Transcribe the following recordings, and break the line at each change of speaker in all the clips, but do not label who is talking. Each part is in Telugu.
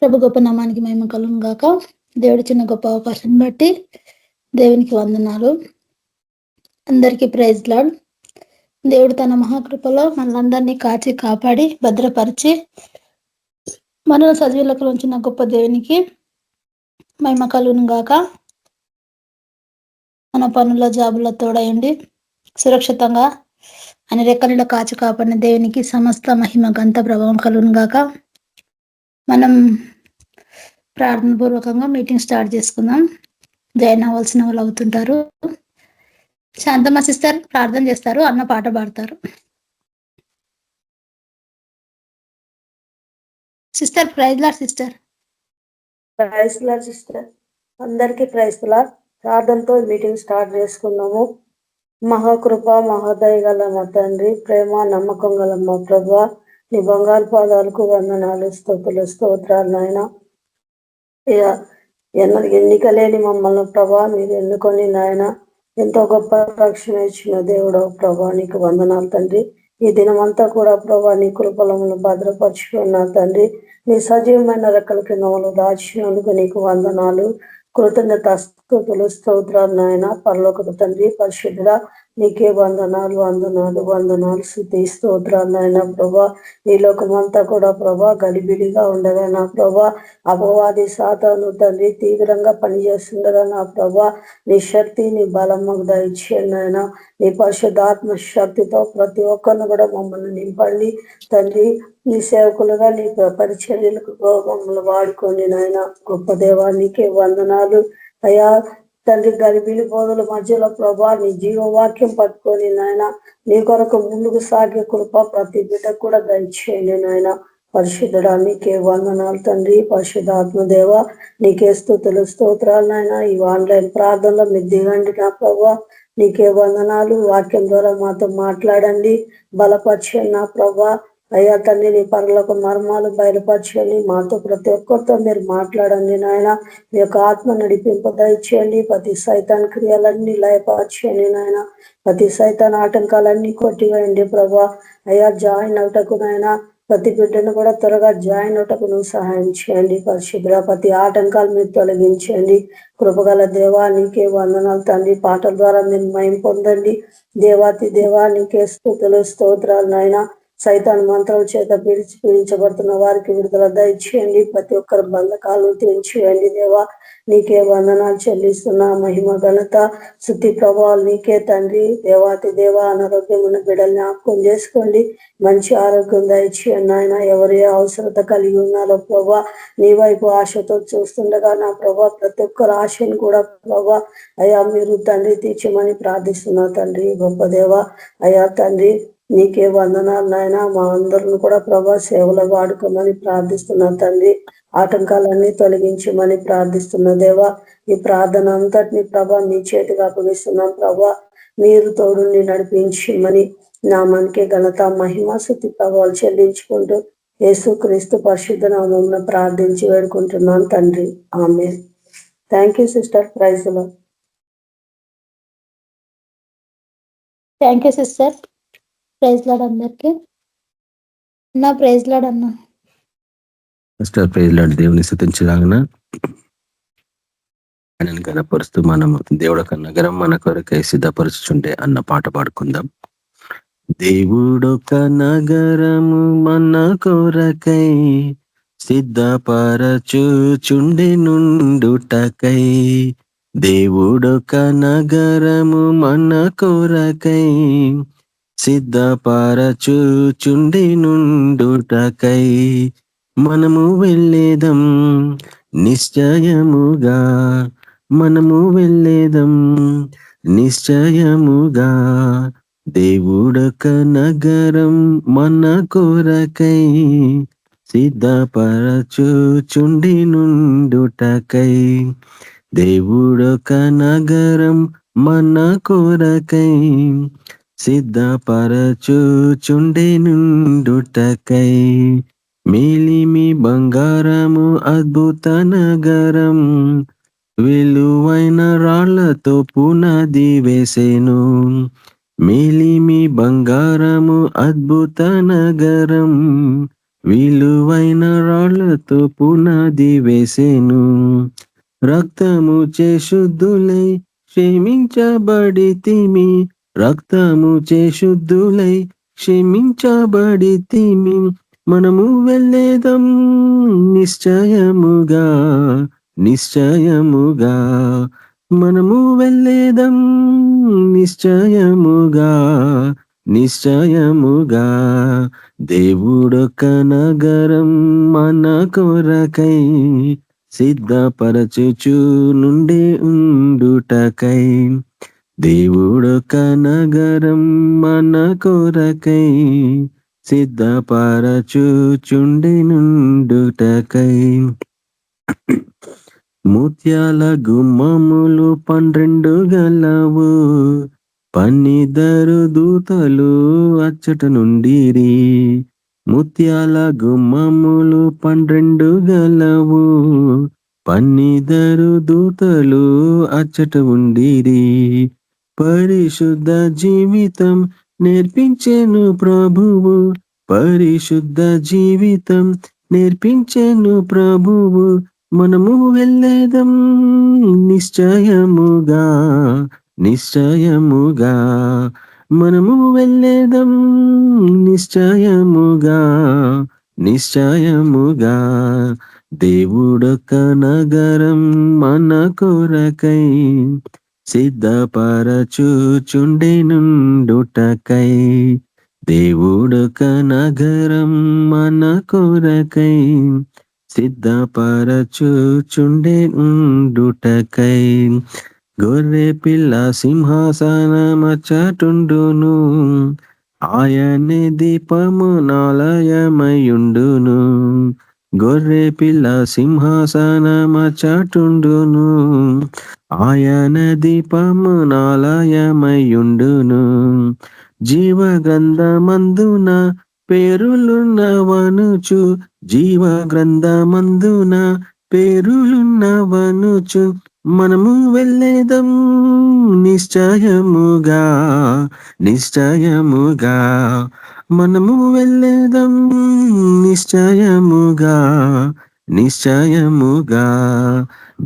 ప్రభు గొప్ప నామానికి మహిమ కలుగును గాక. దేవుడి చిన్న గొప్ప అవకాశం బట్టి దేవునికి వందనాలు. అందరికీ ప్రైజ్ లార్డ్. దేవుడు తన మహాకృపలో మనందరినీ కాచి కాపాడి భద్రపరిచి మనలో సజీవులకు ఉంచిన గొప్ప దేవునికి మహిమ కలుగును గాక. మన పనుల జాబుల తోడయండి సురక్షితంగా ఆయన రెక్కలలో కాచి కాపాడిన దేవునికి సమస్త మహిమ గంత ప్రభావం కలుగును గాక. మనం ప్రార్థన పూర్వకంగా మీటింగ్ స్టార్ట్ చేసుకుందాం. జాయిన్ అవ్వాల్సిన వాళ్ళు అవుతుంటారు. శాంతమ్మ సిస్టర్ ప్రార్థన చేస్తారు, అన్న పాట పాడతారు. Sister praise lord. Sister
praise lord. Sister అందరికీ ప్రైజ్ లార్డ్. ప్రార్థనతో మీటింగ్ స్టార్ట్ చేసుకున్నాము. మహాకృప మహోదయ గల మా తండ్రి, ప్రేమ నమ్మకం గల మా ప్రభువా, నీ బంగారు పాదాలకు వందనాలు, స్తుతులు, స్తోత్రాలు నాయన. ఎన్నికలేని మమ్మల్ని ప్రభా మీరు ఎన్నుకొని నాయన ఎంతో గొప్ప రక్షణ ఇచ్చిన దేవుడు ప్రభా, నీకు వందనాలు తండ్రి. ఈ దినమంతా కూడా ప్రభా నీ కృపలను భద్రపరుచుకున్నా తండ్రి. నీ సజీవమైన రెక్కల కింద మమ్మల్ని దాచినందుకు నీకు వందనాలు, కృతజ్ఞత స్తుతులు, స్తోత్రాలు నాయన. పరలోకపు తండ్రి పరిశుద్ధుడా, నీకే వందనాలు వందనాలు వందనాలు, స్తుతి స్తోత్రాలు నాయన. ప్రభా ఈ లోకమంతా కూడా ప్రభా గలిబిలిగా ఉండగా నా ప్రభా అపవాది సాతాను తండ్రి తీవ్రంగా పనిచేస్తుండగా నా ప్రభా నీ శక్తి నీ బలం మాకు దయచేయండి నాయన. నీ పరిశుద్ధాత్మ శక్తితో ప్రతి ఒక్కరిని కూడా మమ్మల్ని నింపండి తండ్రి. నీ సేవకులుగా నీ పరిచర్యలకు మమ్మల్ని వాడుకోండి నాయన. గొప్ప దేవా నీకే వందనాలు అయ్యా తండ్రి. గలిబిలి బోధల మధ్యలో ప్రభా నీ జీవవాక్యం పట్టుకొని నాయన నీ కొరకు ముందుకు సాగే కృప ప్రతి బిడ్డకు కూడా దయచేయండి నాయన. పరిశుద్ధుడా నీకే వందనాలు తండ్రి. పరిశుద్ధాత్మ దేవ నీకే స్తుతులు స్తోత్రాలు నాయన. ఈ ఆన్లైన్ ప్రార్థనలో మీరు దిగండి నా ప్రభా, నీకే వందనాలు. వాక్యం ద్వారా మాతో మాట్లాడండి, బలపరచండి నా ప్రభా. అయ్యా తండ్రి నీ పరులకు మర్మాలు బయలుపరచండి, మాతో ప్రతి ఒక్కరితో మీరు మాట్లాడండి నాయన. మీ యొక్క ఆత్మ నడిపింపు దయచేయండి. ప్రతి సైతాన్ క్రియలన్నీ లయపరచండి నాయన. ప్రతి సైతాన్ ఆటంకాలన్నీ కొట్టివేయండి ప్రభా. అయ్యా జాయిన్ అవుటకు నాయన ప్రతి బిడ్డను కూడా త్వరగా జాయిన్ అవుటకు నువ్వు సహాయం చేయండి. పరిశుద్ధ ప్రతి ఆటంకాలు మీరు తొలగించండి. కృపగల దేవా నీకే వందనాలు తండ్రి. పాటల ద్వారా మీరు మహిమ పొందండి. దేవాతి దేవా నీకే స్తుతులు స్తోత్రాలు నాయన. సైతాన్ మంత్రాల చేత పీడించబడుతున్న వారికి విడుదల దయచేయండి. ప్రతి ఒక్కరి బంధకాలను తెంచేయండి దేవా. నీకే వందనాలు చెల్లిస్తున్నా. మహిమ ఘనత శుద్ధి ప్రభావాలు నీకే తండ్రి. దేవాతి దేవా అనారోగ్యం ఉన్న బిడ్డల్ని జ్ఞాపకం చేసుకోండి. మంచి ఆరోగ్యం దయచేయండి ఆయన. ఎవరి అవసరత కలిగి ఉన్నారో ప్రభా నీ వైపు ఆశతో చూస్తుండగా నా ప్రభా ప్రతి ఒక్కరు ఆశను కూడా ప్రభా అయ్యా మీరు తండ్రి తీర్చమని ప్రార్థిస్తున్నా తండ్రి. గొప్ప దేవా అయ్యా తండ్రి నీకే వందనాలు నాయన. మా అందరిని కూడా ప్రభా సేవలో వాడుకోమని ప్రార్థిస్తున్నా తండ్రి. ఆటంకాలన్నీ తొలగించమని ప్రార్థిస్తున్న దేవా. ఈ ప్రార్థన అంతటిని ప్రభా మీ చేతికి అప్పగిస్తున్నాం ప్రభా. మీరు తోడుని నడిపించమని నామానికి ఘనత మహిమ స్తుతి ప్రభావాలు చెల్లించుకుంటూ యేసు క్రీస్తు పరిశుద్ధ నామమున ప్రార్థించి వేడుకుంటున్నాను తండ్రి. Amen. Thank you sister. Praise lord.
Thank you sister. Praise lord అందరికి. అన్న ప్రైజ్ లార్డ్ అన్న.
Sister praise lord. దేవుని స్తుతించలాగన ఆయనను కనపరుస్తూ మనం దేవుడు ఒక నగరం మన కొరకై సిద్ధపరుచుంటే అన్న పాట పాడుకుందాం. దేవుడొక నగరము మన కొరకై సిద్ధపరచుచుండి నుండుటకై. దేవుడొక నగరము మన కొరకై సిద్ధపరచుచుండి నుండుటకై. మనము వెళ్ళేదం నిశ్చయముగా, మనము వెళ్ళేదం నిశ్చయముగా. దేవుడొక నగరం మన కొరకై సిద్ధపరచుచుండి నుండుటకై. దేవుడొక నగరం మన కొరకై సిద్ధపరచుచుండి నుండుటకై. మేలిమి బంగారము అద్భుత నగరం విలువైన రాళ్లతో పునాది వేసెను. మేలిమి బంగారము అద్భుత నగరం విలువైన రాళ్లతో పునాది వేసెను. రక్తము చే శుద్ధులై క్షమించబడితిమి. రక్తము చే శుద్ధులై క్షమించబడితిమి. మనము వెళ్ళేదం నిశ్చయముగా నిశ్చయముగా. మనము వెళ్ళేదం నిశ్చయముగా నిశ్చయముగా. దేవుడొక నగరం మన కొరకై సిద్ధపరచుచు నుండి ఉండుటకై. దేవుడొక నగరం మన కొరకై సిద్ధపరచుచుండి నుండుటకై. ముత్యాల గుమ్మములు 12 గలవు. 12 దూతలు అచ్చట నుండిరి. ముత్యాల గుమ్మములు 12 గలవు. 12 దూతలు అచ్చట ఉండిరి. పరిశుద్ధ జీవితం నేర్పించెను ప్రభువు. పరిశుద్ధ జీవితం నేర్పించెను ప్రభువు. మనము వెళ్ళేదం నిశ్చయముగా నిశ్చయముగా. మనము వెళ్ళేదం నిశ్చయముగా నిశ్చయముగా. దేవుడొక నగరం మన కొరకై సిద్ధపరచుచుండి నుండుటకై. దేవుడొక నగరం మన కొరకై సిద్ధపరచుచుండి ఉండుటకై. గొర్రె పిల్ల సింహాసనమచ్చటుండును. ఆయనే దీపమునాలయమయుండును. గొర్రె పిల్ల సింహాసనమచ్చటుండును. ఆయన దీపమునాలయమయుండును. జీవ గ్రంథమందున పేరులున్నవనుచు. జీవ గ్రంథమందున పేరులున్నవనుచు. మనము వెళ్ళేదం నిశ్చయముగా నిశ్చయముగా. మనము వెళ్ళేదం నిశ్చయముగా నిశ్చయముగా.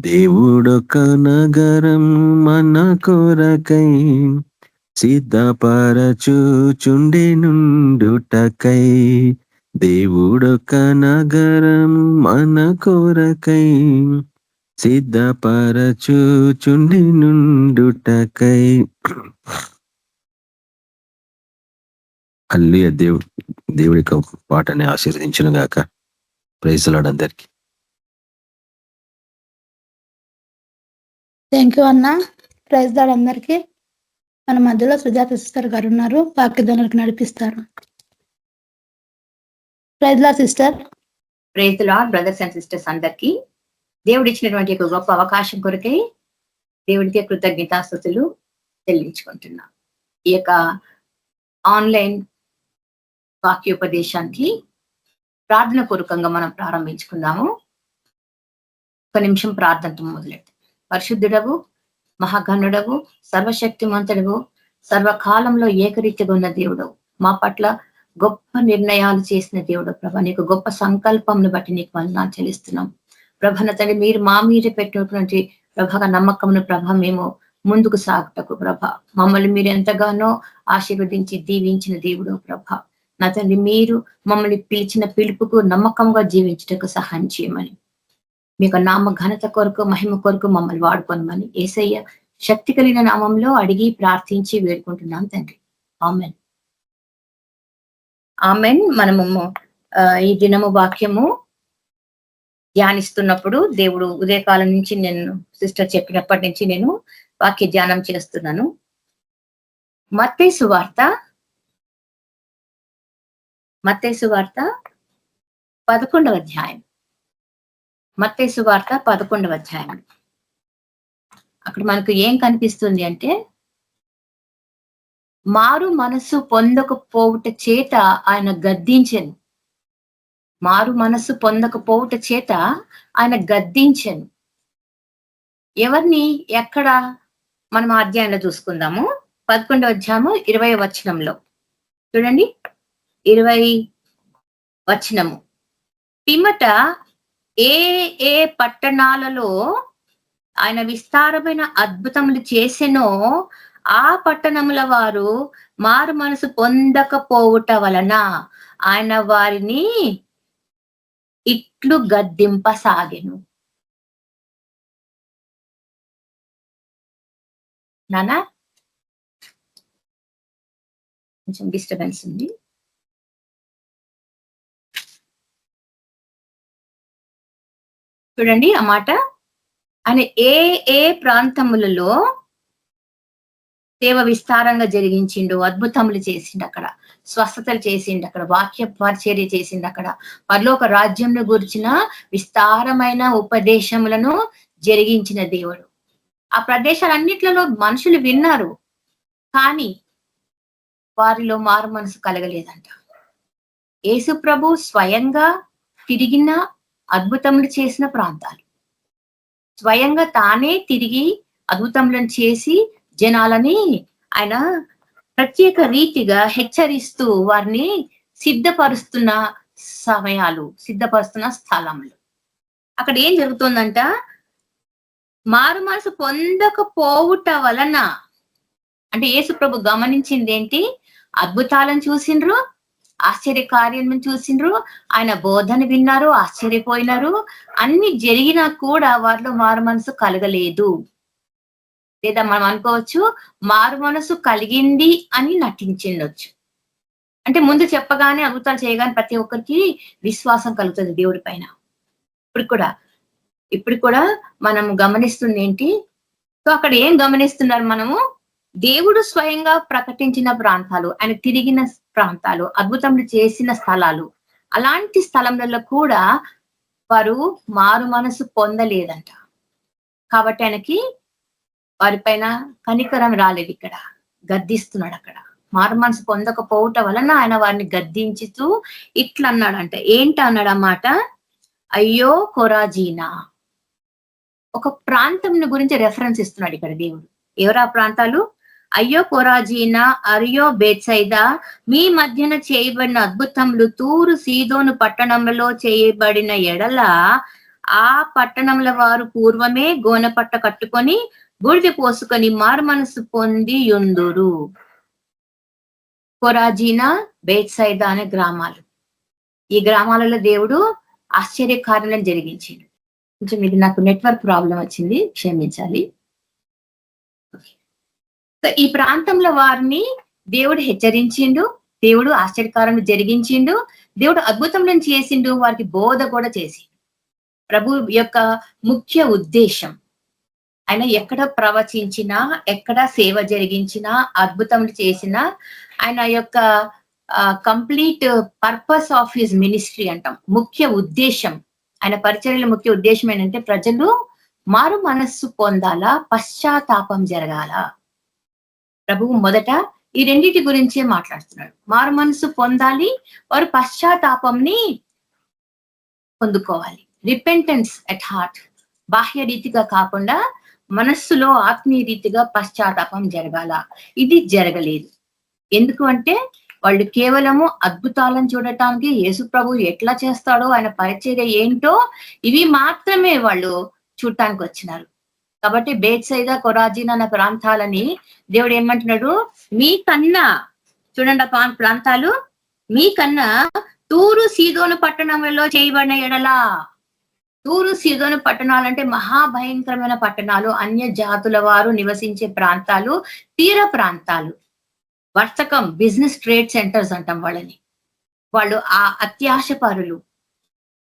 దేవుడొక నగరం మన కొరకై సిద్ధపరచుచుండి నుండుటకై. దేవుడొక నగరం మన కొరకై సిద్ధపరచుచుండి నుండుటకై. హల్లెలూయా. దేవుడి పాటని ఆశీర్వదించును గాక. ప్రైజ్ ది లార్డ్ అందరికి.
థ్యాంక్ యూ అన్న. ప్రైజ్ లార్డ్ అందరికి. మన మధ్యలో సుజాత సిస్టర్ గారు ఉన్నారు, వాక్యదానికి నడిపిస్తారు. Praise lord sister.
Praise the lord brothers and sisters అందరికి. దేవుడు ఇచ్చినటువంటి ఒక గొప్ప అవకాశం కొరకై దేవుడికి కృతజ్ఞతాస్తుతులు చెల్లించుకుంటున్నాం. ఈ యొక్క ఆన్లైన్ వాక్యోపదేశానికి ప్రార్థన పూర్వకంగా మనం ప్రారంభించుకుందాము. ఒక నిమిషం ప్రార్థనతో మొదలెట్టు. పరిశుద్ధుడవు, మహాగణుడవు, సర్వశక్తిమంతుడవు, సర్వకాలంలో ఏకరీతిగా ఉన్న దేవుడవు, మా పట్ల గొప్ప నిర్ణయాలు చేసిన దేవుడు ప్రభ. నీకు గొప్ప సంకల్పంను బట్టి నీకు వందనాలు చెల్లిస్తున్నాం ప్రభ. నా తండ్రి, మీరు మా మీద పెట్టినటువంటి ప్రభగా నమ్మకంను ప్రభ మేము ముందుకు సాగుటకు ప్రభ, మమ్మల్ని మీరు ఎంతగానో ఆశీర్వదించి దీవించిన దేవుడు ప్రభ. నా తండ్రి, మీరు మమ్మల్ని పిలిచిన పిలుపుకు నమ్మకంగా జీవించుటకు సహాయం చేయమని, మీకు నామ ఘనత కొరకు మహిమ కొరకు మమ్మల్ని వాడుకోనమని యేసయ్య శక్తి కలిగిన నామంలో అడిగి ప్రార్థించి వేడుకుంటున్నాం తండ్రి. Amen amen. మనము ఈ దినము వాక్యము ధ్యానిస్తున్నప్పుడు దేవుడు ఉదయకాలం నుంచి నేను సిస్టర్ చెప్పినప్పటి నుంచి నేను వాక్య ధ్యానం చేస్తున్నాను. మత్తయి సువార్త 11వ అధ్యాయం. మత్తయి సువార్త 11వ అధ్యాయం. అక్కడ మనకు ఏం కనిపిస్తుంది అంటే, మారు మనస్సు పొందకపోవుట చేత ఆయన గద్దించెను. మారు మనస్సు పొందకపోవుట చేత ఆయన గద్దించెను. ఎవరిని, ఎక్కడ? మనం ఆ అధ్యాయంలో చూసుకుందాము. 11వ అధ్యాయము 20వ వచనంలో చూడండి. 20వ వచనము, పిమ్మట ఏ ఏ పట్టణాలలో ఆయన విస్తారమైన అద్భుతములు చేసెనో ఆ పట్టణముల వారు మారు మనసు పొందకపోవుట వలన ఆయన వారిని ఇట్లు గద్దింపసాగెను. నానా కొంచెం డిస్టర్బెన్స్ ఉంది. చూడండి ఆ మాట. ఆయన ఏ ఏ ప్రాంతములలో సేవ విస్తారంగా జరిగించిండు, అద్భుతములు చేసిండు, అక్కడ స్వస్థతలు చేసిండు, అక్కడ వాక్య పరిచర్య చేసిండు, అక్కడ పరలోక రాజ్యంను గురించిన విస్తారమైన ఉపదేశములను జరిగించిన దేవుడు. ఆ ప్రదేశాలన్నిట్లలో మనుషులు విన్నారు, కానీ వారిలో మారు మనసు కలగలేదంట. యేసు ప్రభు స్వయంగా తిరిగిన అద్భుతములు చేసిన ప్రాంతాలు, స్వయంగా తానే తిరిగి అద్భుతములను చేసి జనాలని ఆయన ప్రత్యేక రీతిగా హెచ్చరిస్తూ వారిని సిద్ధపరుస్తున్న సమయాలు, సిద్ధపరుస్తున్న స్థలములు. అక్కడ ఏం జరుగుతుందంట, మారు మనసు పొందకపోవుట వలన, అంటే యేసు ప్రభు గమనించింది ఏంటి? అద్భుతాలను చూసిండ్రు, ఆశ్చర్య కార్యాలను చూసిండ్రు, ఆయన బోధన విన్నారు, ఆశ్చర్యపోయినారు. అన్ని జరిగినా కూడా వారిలో మారు మనసు కలగలేదు. లేదా మనం అనుకోవచ్చు మారు మనసు కలిగింది అని నటించిండొచ్చు. అంటే ముందు చెప్పగానే అద్భుతాలు చేయగానే ప్రతి ఒక్కరికి విశ్వాసం కలుగుతుంది దేవుడి పైన. ఇప్పుడు కూడా మనం గమనిస్తుంది ఏంటి? సో అక్కడ ఏం గమనిస్తున్నారు మనము? దేవుడు స్వయంగా ప్రకటించిన ప్రాంతాలు, ఆయన తిరిగిన ప్రాంతాలు, అద్భుతములు చేసిన స్థలాలు, అలాంటి స్థలంలో కూడా వారు మారు మనసు పొందలేదంట. కాబట్టి ఆయనకి వారిపైన కనికరం రాలేదు. ఇక్కడ గద్దిస్తున్నాడు. అక్కడ మారు మనసు పొందకపోవట వలన ఆయన వారిని గద్దించుతూ ఇట్లా అన్నాడంట. ఏంటి అన్నాడు అన్నమాట? అయ్యో కొరాజీనా. ఒక ప్రాంతం గురించి రెఫరెన్స్ ఇస్తున్నాడు ఇక్కడ దేవుడు. ఎవరా ప్రాంతాలు? అయ్యో కొరాజీనా, అరియో బేత్సైదా, మీ మధ్యన చేయబడిన అద్భుతములు తూరు సీదోను పట్టణంలో చేయబడిన ఎడల ఆ పట్టణంల వారు పూర్వమే గోనపట్ట కట్టుకొని బూడిద పోసుకొని మారు మనసు పొంది యుందురు. కొరాజీనా, బేత్సైదా అనే గ్రామాలు. ఈ గ్రామాలలో దేవుడు ఆశ్చర్య కార్యాలను జరిగించాడు. కొంచెం ఇది నాకు నెట్వర్క్ ప్రాబ్లం వచ్చింది, క్షమించాలి. ఈ ప్రాంతంలో వారిని దేవుడు హెచ్చరించిండు, దేవుడు ఆశ్చర్యకారం జరిగించిండు, దేవుడు అద్భుతములను చేసిండు, వారికి బోధ కూడా చేసిండు. ప్రభు యొక్క ముఖ్య ఉద్దేశం, ఆయన ఎక్కడ ప్రవచించినా, ఎక్కడ సేవ జరిగించినా, అద్భుతములు చేసినా, ఆయన యొక్క complete purpose of his ministry అంటాం. ముఖ్య ఉద్దేశం, ఆయన పరిచర్యల ముఖ్య ఉద్దేశం ఏంటంటే ప్రజలు మారు మనస్సు పొందాలా, పశ్చాత్తాపం జరగాల. ప్రభువు మొదట ఈ రెండింటి గురించే మాట్లాడుతున్నాడు. మారు మనసు పొందాలి, వారు పశ్చాత్తాపంని పొందుకోవాలి. రిపెంటెన్స్ ఎట్ హార్ట్, బాహ్య రీతిగా కాకుండా మనస్సులో ఆత్మీయ రీతిగా పశ్చాత్తాపం జరగాల. ఇది జరగలేదు. ఎందుకు అంటే వాళ్ళు కేవలము అద్భుతాలను చూడటానికి, యేసు ప్రభు ఎట్లా చేస్తాడో, ఆయన పరిచర్య ఏంటో ఇవి మాత్రమే వాళ్ళు చూడటానికి వచ్చినారు. కాబట్టి బేత్సైదా, కొరాజీన్ అన్న ప్రాంతాలని దేవుడు ఏమంటున్నాడు? మీకన్నా, చూడండి ఆ ప్రాంతాలు, మీకన్నా తూరు సీదోను పట్టణంలో చేయబడిన ఎడలా. తూరు సీదోను పట్టణాలంటే మహాభయంకరమైన పట్టణాలు, అన్య జాతుల వారు నివసించే ప్రాంతాలు, తీర ప్రాంతాలు, వర్తకం, బిజినెస్ ట్రేడ్ సెంటర్స్ అంటాం వాళ్ళని. వాళ్ళు ఆ అత్యాశపరులు,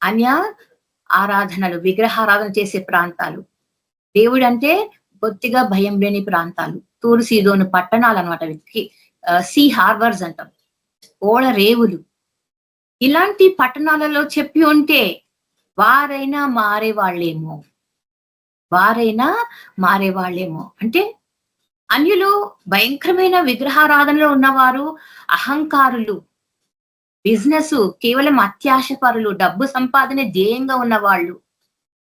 అన్య ఆరాధనలు, విగ్రహారాధన చేసే ప్రాంతాలు, దేవుడు అంటే బొత్తిగా భయం లేని ప్రాంతాలు, తూరు సీదోను పట్టణాలు అనమాట. సీ హార్బర్స్ అంటాం, ఓడ రేవులు. ఇలాంటి పట్టణాలలో చెప్పి ఉంటే వారైనా మారేవాళ్ళేమో. అంటే అన్యులు భయంకరమైన విగ్రహారాధనలో ఉన్నవారు, అహంకారులు, బిజినెస్ కేవలం అత్యాశపరులు, డబ్బు సంపాదనే ధ్యేయంగా ఉన్నవాళ్ళు,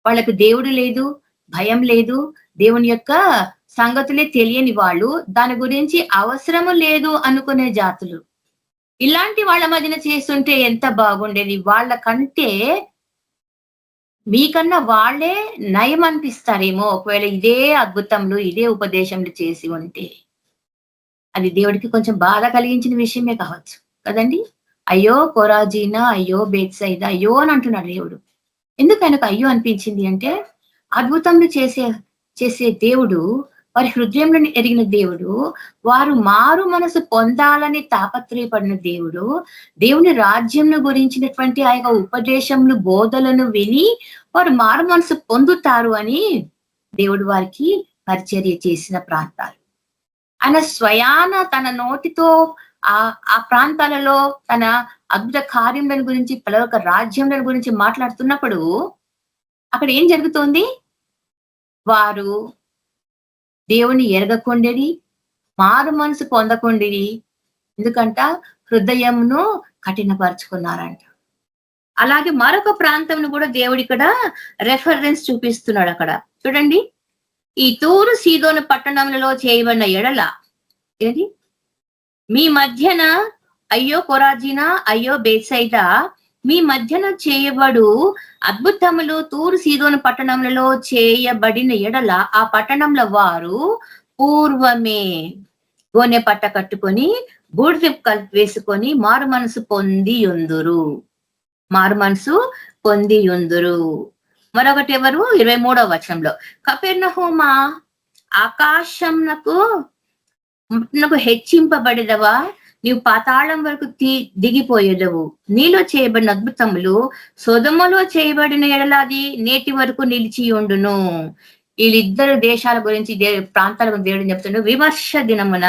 వాళ్ళకు దేవుడు లేదు, భయం లేదు, దేవుని యొక్క సంగతులే తెలియని వాళ్ళు, దాని గురించి అవసరము లేదు అనుకునే జాతులు. ఇలాంటి వాళ్ళ మధ్యన చేస్తుంటే ఎంత బాగుండేది. వాళ్ళ కంటే మీకన్నా వాళ్ళే నయం అనిపిస్తారేమో ఒకవేళ ఇదే అద్భుతంలో ఇదే ఉపదేశంలో చేసి ఉంటే. అది దేవుడికి కొంచెం బాధ కలిగించిన విషయమే కావచ్చు కదండి. అయ్యో కొరాజీనా, అయ్యో బేత్సైదా, అయ్యో అని అంటున్నాడు దేవుడు. ఎందుకు ఆయనకు అయ్యో అనిపించింది అంటే, అద్భుతములు చేసే దేవుడు, వారి హృదయంలో ఎరిగిన దేవుడు, వారు మారు మనసు పొందాలని తాపత్రయపడిన దేవుడు, దేవుని రాజ్యంను గురించినటువంటి ఆ యొక్క ఉపదేశములు బోధలను విని వారు మారు మనసు పొందుతారు అని దేవుడు వారికి పరిచర్య చేసిన ప్రాంతాలు. ఆయన స్వయాన తన నోటితో ఆ ప్రాంతాలలో తన అద్భుత కార్యములను గురించి పరలోక రాజ్యములను గురించి మాట్లాడుతున్నప్పుడు అక్కడ ఏం జరుగుతోంది? వారు దేవుని ఎరగకుండిరి, మారు మనసు పొందకుండిరి. ఎందుకంట హృదయమును కఠినపరుచుకున్నారంట. అలాగే మరొక ప్రాంతంను కూడా దేవుడు ఇక్కడ రెఫరెన్స్ చూపిస్తున్నాడు అక్కడ. చూడండి, ఈ తూరు సీదోను పట్టణములలో చేయబడిన ఎడల ఏది మీ మధ్యన అయ్యో కొరాజీనా, అయ్యో బేత్సైదా, మీ మధ్యన చేయబడు అద్భుతములు తూరు సీదోను పట్టణములలో చేయబడిన ఎడల ఆ పట్టణంలో వారు పూర్వమే గోనె పట్ట కట్టుకొని బూడిద వేసుకొని మారు మనసు పొంది ఉందురు. మారు మనసు పొంది ఉందురు. మరొకటి ఎవరు? 23వ వచనంలో, కపెర్నహూమా ఆకాశంనకు హెచ్చింపబడినవా, నీవు పాతాళం వరకు దిగిపోయేదవు. నీలో చేయబడిన అద్భుతములు సొదొమలో చేయబడిన ఎడలాది నేటి వరకు నిలిచి ఉండును. వీళ్ళిద్దరు దేశాల గురించి ప్రాంతాల గురించి దేవుడు చెప్తున్నాడు. విమర్శ దినమున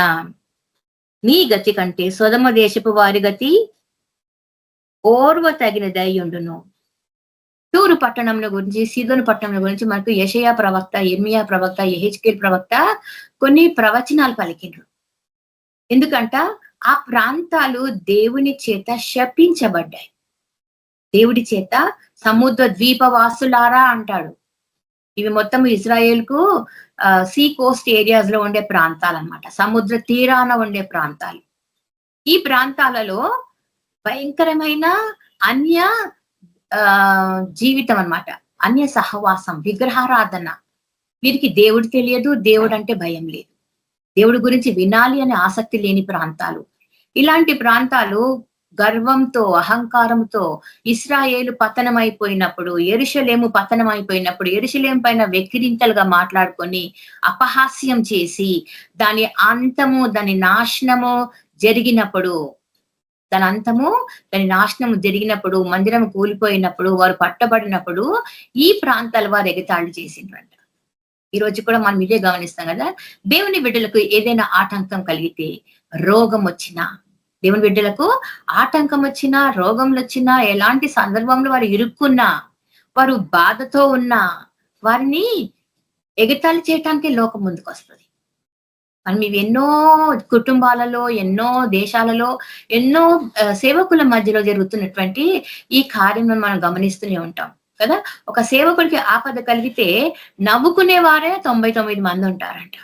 నీ గతి కంటే సొదొమ దేశపు వారి గతి ఓర్వ తగినదై ఉండును. తూరు పట్టణంలో గురించి, సీదోను పట్టణంలో గురించి మనకు యెషయా ప్రవక్త, ఇర్మియా ప్రవక్త, యెహెజ్కేలు ప్రవక్త కొన్ని ప్రవచనాలు పలికిండ్రు. ఎందుకంట ఆ ప్రాంతాలు దేవుని చేత శపించబడ్డాయి. దేవుడి చేత సముద్ర ద్వీపవాసులారా అంటాడు. ఇవి మొత్తం ఇజ్రాయేల్ కు సీ కోస్ట్ ఏరియాస్ లో ఉండే ప్రాంతాలు అన్నమాట. సముద్ర తీరాన ఉండే ప్రాంతాలు. ఈ ప్రాంతాలలో భయంకరమైన అన్య జీవితం అన్నమాట. అన్య సహవాసం, విగ్రహారాధన. వీరికి దేవుడు తెలియదు, దేవుడు అంటే భయం లేదు, దేవుడి గురించి వినాలి అనే ఆసక్తి లేని ప్రాంతాలు. ఇలాంటి ప్రాంతాలు గర్వంతో, అహంకారంతో ఇశ్రాయేలు పతనమైపోయినప్పుడు, యెరూషలేము పతనమైపోయినప్పుడు, యెరూషలేము పైన వెక్కిరింతలుగా మాట్లాడుకొని అపహాస్యం చేసి దాని అంతము, దాని నాశనము జరిగినప్పుడు, దాని నాశనము జరిగినప్పుడు, మందిరం కూలిపోయినప్పుడు, వారు పట్టబడినప్పుడు ఈ ప్రాంతాల వారు ఎగతాళి చేసిండ్రంట. ఈ రోజు కూడా మనం ఇదే గమనిస్తాం కదా. దేవుని బిడ్డలకు ఏదైనా ఆటంకం కలిగితే, రోగం వచ్చినా, దేవుని బిడ్డలకు ఆటంకం వచ్చినా, రోగంలు వచ్చినా, ఎలాంటి సందర్భంలో వారు ఇరుక్కున్నా, వారు బాధతో ఉన్నా, వారిని ఎగతాళి చేయటానికి లోకం ముందుకు వస్తుంది. మనం ఇవి ఎన్నో కుటుంబాలలో, ఎన్నో దేశాలలో, ఎన్నో సేవకుల మధ్యలో జరుగుతున్నటువంటి ఈ కార్యం మనం గమనిస్తూనే ఉంటాం కదా. ఒక సేవకుడికి ఆపద కలిగితే నవ్వుకునే వారే 99 మంది ఉంటారంట.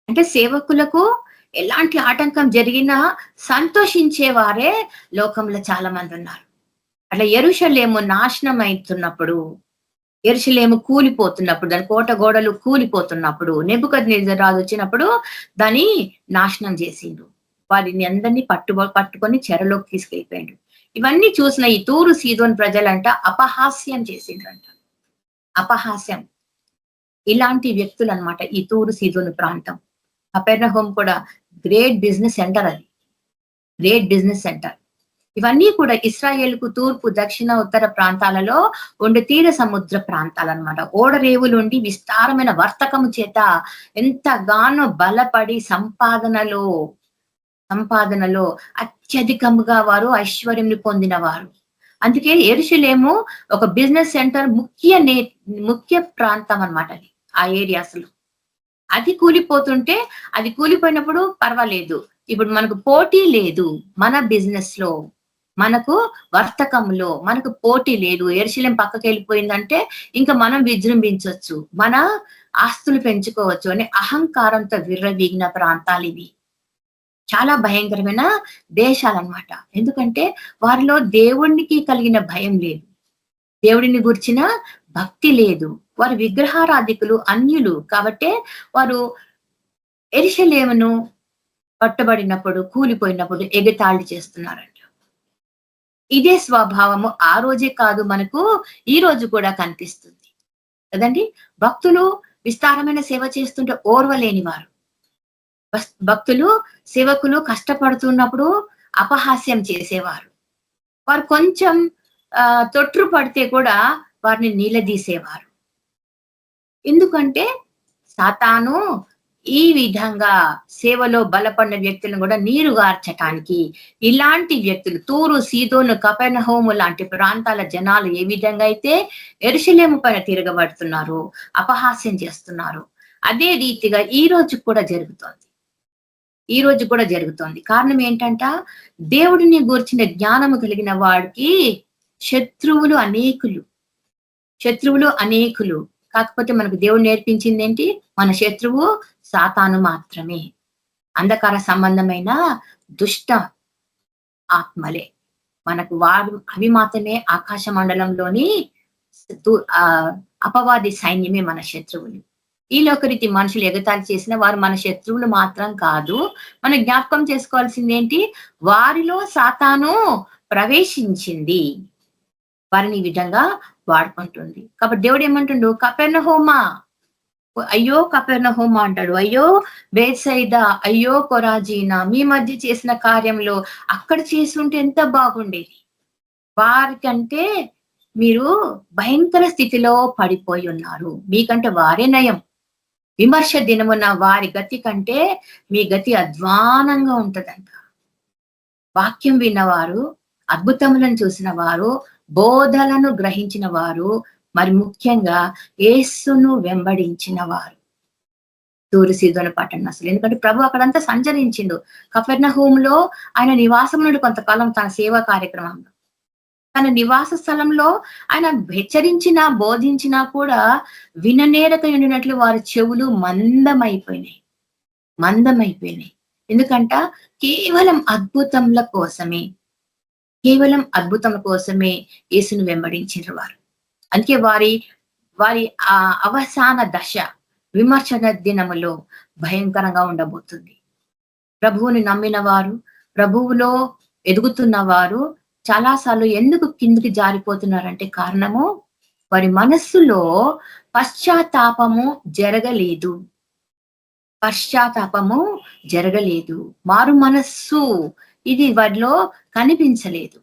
అంటే సేవకులకు ఎలాంటి ఆటంకం జరిగినా సంతోషించే వారే లోకంలో చాలా మంది ఉన్నారు. అట్లా యెరూషలేము నాశనం అవుతున్నప్పుడు, యెరూషలేము కూలిపోతున్నప్పుడు, దాని కోట గోడలు కూలిపోతున్నప్పుడు, నెబుకద్నెజర్ రాజు వచ్చినప్పుడు దాన్ని నాశనం చేసిండు. వారిని అందరినీ పట్టుకొని చెరలోకి తీసుకెళ్ళిపోయిండు. ఇవన్నీ చూసిన ఈ తూరు సీదోన్ ప్రజలంట అపహాస్యం చేసిండ్రంట. అపహాస్యం. ఇలాంటి వ్యక్తులు అన్నమాట ఈ తూరు సీదోను ప్రాంతం. కపెర్నహూమ్ కూడా గ్రేట్ బిజినెస్ సెంటర్. అది గ్రేట్ బిజినెస్ సెంటర్. ఇవన్నీ కూడా ఇశ్రాయేల్ కు తూర్పు, దక్షిణ, ఉత్తర ప్రాంతాలలో ఉండే తీర సముద్ర ప్రాంతాలన్నమాట. ఓడరేవులుండి విస్తారమైన వర్తకము చేత ఎంతగానో బలపడి సంపాదనలో అత్యధికముగా వారు ఐశ్వర్యం పొందిన వారు. అందుకే యెరూషలేము ఒక బిజినెస్ సెంటర్, ముఖ్య ప్రాంతం అన్నమాట. అది ఆ ఏరియాస్ లో. అది కూలిపోతుంటే, అది కూలిపోయినప్పుడు పర్వాలేదు, ఇప్పుడు మనకు పోటీ లేదు. మన బిజినెస్ లో, మనకు వర్తకంలో మనకు పోటీ లేదు. యెరూషలేము పక్కకి వెళ్ళిపోయిందంటే ఇంకా మనం విజృంభించవచ్చు, మన ఆస్తులు పెంచుకోవచ్చు అనే అహంకారంతో విర్రవీగిన ప్రాంతాలు ఇవి. చాలా భయంకరమైన దేశాలన్నమాట. ఎందుకంటే వారిలో దేవునికి కలిగిన భయం లేదు. దేవుడిని గురించిన భక్తి లేదు. వారు విగ్రహారాధికులు, అన్యులు. కాబట్టే వారు యెరూషలేమును పట్టబడినప్పుడు, కూలిపోయినప్పుడు ఎగతాళి చేస్తున్నారంట. ఇదే స్వభావము ఆ రోజే కాదు, మనకు ఈ రోజు కూడా కనిపిస్తుంది కదండి. భక్తులు విస్తారమైన సేవ చేస్తుంటే ఓర్వలేని వారు, భక్తులు సేవకులు కష్టపడుతున్నప్పుడు అపహాస్యం చేసేవారు. వారు కొంచెం తొట్రు పడితే కూడా వారిని నిలదీసేవారు. ఎందుకంటే సాతాను ఈ విధంగా సేవలో బలపడిన వ్యక్తులను కూడా నీరుగార్చటానికి, ఇలాంటి వ్యక్తులు తూరు, సీదోను, కపెర్నహూము లాంటి ప్రాంతాల జనాలు ఏ విధంగా అయితే యెరూషలేము పైన తిరగబడుతున్నారు, అపహాస్యం చేస్తున్నారు, అదే రీతిగా ఈ రోజు కూడా జరుగుతోంది. కారణం ఏంటంట, దేవుడిని గూర్చిన జ్ఞానము కలిగిన వాడికి శత్రువులు అనేకులు. కాకపోతే మనకు దేవుడు నేర్పించింది ఏంటి? మన శత్రువు సాతాను మాత్రమే. అంధకార సంబంధమైన దుష్ట ఆత్మలే మనకు, అవి మాత్రమే ఆకాశ మండలంలోని అపవాది సైన్యమే మన శత్రువులు. ఈ లోకరీతి మనుషులు ఎగతాళి చేసిన వారు మన శత్రువులు మాత్రం కాదు. మనం జ్ఞాపకం చేసుకోవాల్సింది ఏంటి? వారిలో సాతాను ప్రవేశించింది, వారిని ఈ విధంగా వాడుకుంటుంది. కాబట్టి దేవుడు ఏమంటుండు? కపెర్నహూమా, అయ్యో కపెర్నహూమా అంటాడు. అయ్యో బేత్సైదా, అయ్యో కొరాజీనా, మీ మధ్య చేసిన కార్యంలో అక్కడ చేసుంటే ఎంత బాగుండేది. వారికంటే మీరు భయంకర స్థితిలో పడిపోయి ఉన్నారు, మీకంటే వారే నయం. విమర్శ దినమున వారి గతి కంటే మీ గతి అధ్వానంగా ఉంటదంట. వాక్యం విన్నవారు, అద్భుతములను చూసిన వారు, బోధలను గ్రహించిన వారు, మరి ముఖ్యంగా యేసును వెంబడించిన వారు, తూరు సీదోను పట్టణస్తులు. ఎందుకంటే ప్రభు అక్కడంతా సంచరించిండు. కపెర్నహూములో ఆయన నివాసమునుడు కొంతకాలం తన సేవా కార్యక్రమంలో. తన నివాస స్థలంలో ఆయన హెచ్చరించినా బోధించినా కూడా విననేరక ఉండినట్లు వారి చెవులు మందమైపోయినాయి. ఎందుకంట కేవలం అద్భుతముల కోసమే యేసును వెంబడించిన వారు. అందుకే వారి ఆ అవసాన దశ, విమర్శన దినములో భయంకరంగా ఉండబోతుంది. ప్రభువుని నమ్మిన వారు, ప్రభువులో ఎదుగుతున్న వారు చాలాసార్లు ఎందుకు కిందికి జారిపోతున్నారంటే కారణము, వారి మనస్సులో పశ్చాత్తాపము జరగలేదు. మారు మనస్సు ఇది వారిలో కనిపించలేదు.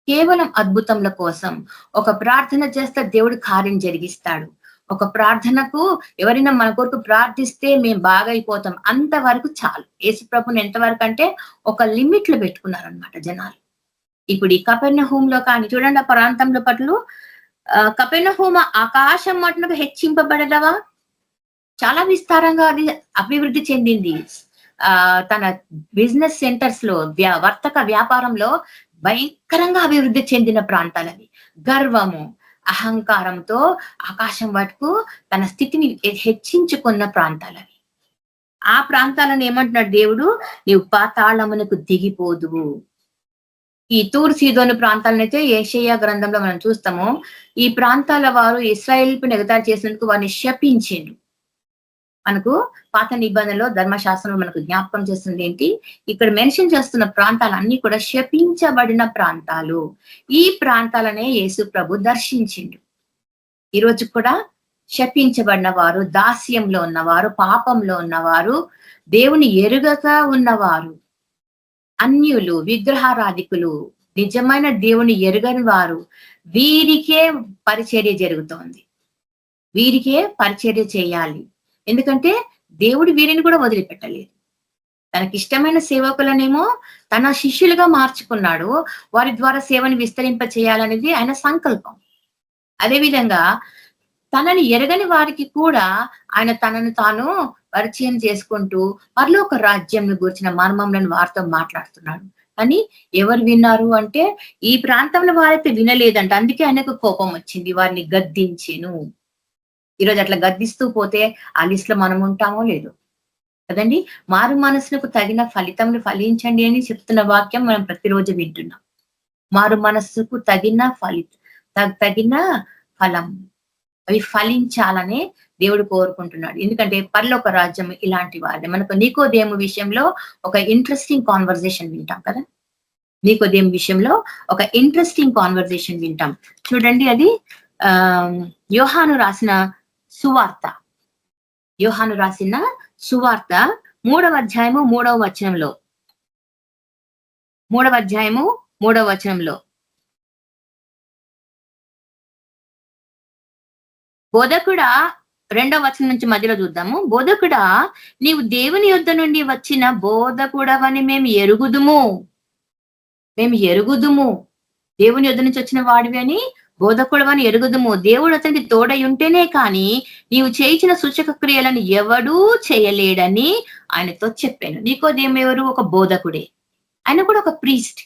కేవలం అద్భుతముల కోసం ఒక ప్రార్థన చేస్తే దేవుడు కార్యం జరిగిస్తాడు. ఒక ప్రార్థనకు ఎవరైనా మన కొరకు ప్రార్థిస్తే మేము బాగైపోతాం, అంతవరకు చాలు. యేసు ప్రభుని ఎంతవరకు అంటే ఒక లిమిట్లు పెట్టుకున్నారనమాట జనాలు. ఇప్పుడు ఈ కపెర్నహూములో కానీ చూడండి, ఆ ప్రాంతంలో పట్ల కపెర్నహూము ఆకాశం మటుకు హెచ్చింపబడదవా, చాలా విస్తారంగా అది అభివృద్ధి చెందింది. తన బిజినెస్ సెంటర్స్ లో, వర్తక వ్యాపారంలో భయంకరంగా అభివృద్ధి చెందిన ప్రాంతాలవి. గర్వము, అహంకారంతో ఆకాశం వరకు తన స్థితిని హెచ్చించుకున్న ప్రాంతాలవి. ఆ ప్రాంతాలను ఏమంటున్నాడు దేవుడు? నీవు పాతాళమునకు దిగిపోదువు. ఈ తూరు సీదోను ప్రాంతాలనైతే యెషయా గ్రంథంలో మనం చూస్తాము. ఈ ప్రాంతాల వారు ఇశ్రాయేలును ఎగతాళి చేసినందుకు వారిని శపించిండు. మనకు పాత నిబంధనలో ధర్మశాస్త్రంలో మనకు జ్ఞాపకం చేస్తుంది ఏంటి? ఇక్కడ మెన్షన్ చేస్తున్న ప్రాంతాలన్నీ కూడా శపించబడిన ప్రాంతాలు. ఈ ప్రాంతాలనే యేసు ప్రభు దర్శించిండు. ఈరోజు కూడా శపించబడిన వారు, దాస్యంలో ఉన్నవారు, పాపంలో ఉన్నవారు, దేవుని ఎరుగక ఉన్నవారు, అన్యులు, విగ్రహారాధికులు, నిజమైన దేవుని ఎరుగని వారు, వీరికే పరిచర్య జరుగుతోంది. వీరికే పరిచర్య చేయాలి. ఎందుకంటే దేవుడు వీరిని కూడా వదిలిపెట్టలేదు. తనకిష్టమైన సేవకులనేమో తన శిష్యులుగా మార్చుకున్నాడు. వారి ద్వారా సేవను విస్తరింప చేయాలనేది ఆయన సంకల్పం. అదేవిధంగా తనని ఎరగని వారికి కూడా ఆయన తనను తాను పరిచయం చేసుకుంటూ పరలోక రాజ్యంను గురించిన మర్మములను వారితో మాట్లాడుతున్నాడు. కానీ ఎవరు విన్నారు అంటే ఈ ప్రాంతంలో వారైతే వినలేదంట. అందుకే ఆయనకు కోపం వచ్చింది, వారిని గద్దించెను. ఈరోజు అట్లా గద్దిస్తూ పోతే ఆ లిస్ట్ లో మనం ఉంటామో లేదో కదండి. మారు మనసులకు తగిన ఫలితములు ఫలించండి అని చెప్తున్న వాక్యం మనం ప్రతిరోజు వింటున్నాం. మారు మనస్సుకు తగిన ఫలం, అవి ఫలించాలనే దేవుడు కోరుకుంటున్నాడు. ఎందుకంటే పరలోక రాజ్యం ఇలాంటి వారిది. మనకు నికోదేము విషయంలో ఒక ఇంట్రెస్టింగ్ కాన్వర్జేషన్ వింటాం కదా. నికోదేము విషయంలో ఒక ఇంట్రెస్టింగ్ కాన్వర్జేషన్ వింటాం. చూడండి, అది యోహాను రాసిన సువార్త, యోహాను రాసిన సువార్త 3వ అధ్యాయము 3వ వచనంలో, 3వ అధ్యాయము 3వ వచనంలో, బోధకుడా, 2వ వచనం నుంచి మధ్యలో చూద్దాము. బోధకుడా, నీవు దేవుని యొద్ద నుండి వచ్చిన బోధకుడవని మేము ఎరుగుదుము. దేవుని యొద్ద నుంచి వచ్చిన వాడివి అని, బోధకుడవని ఎరుగుదుము. దేవుడు అతనికి తోడై ఉంటేనే కానీ నీవు చేయించిన సూచక క్రియలను ఎవడూ చేయలేడని ఆయనతో చెప్పాను. నికోదేము ఎవరు? ఒక బోధకుడే. ఆయన కూడా ఒక ప్రీస్ట్.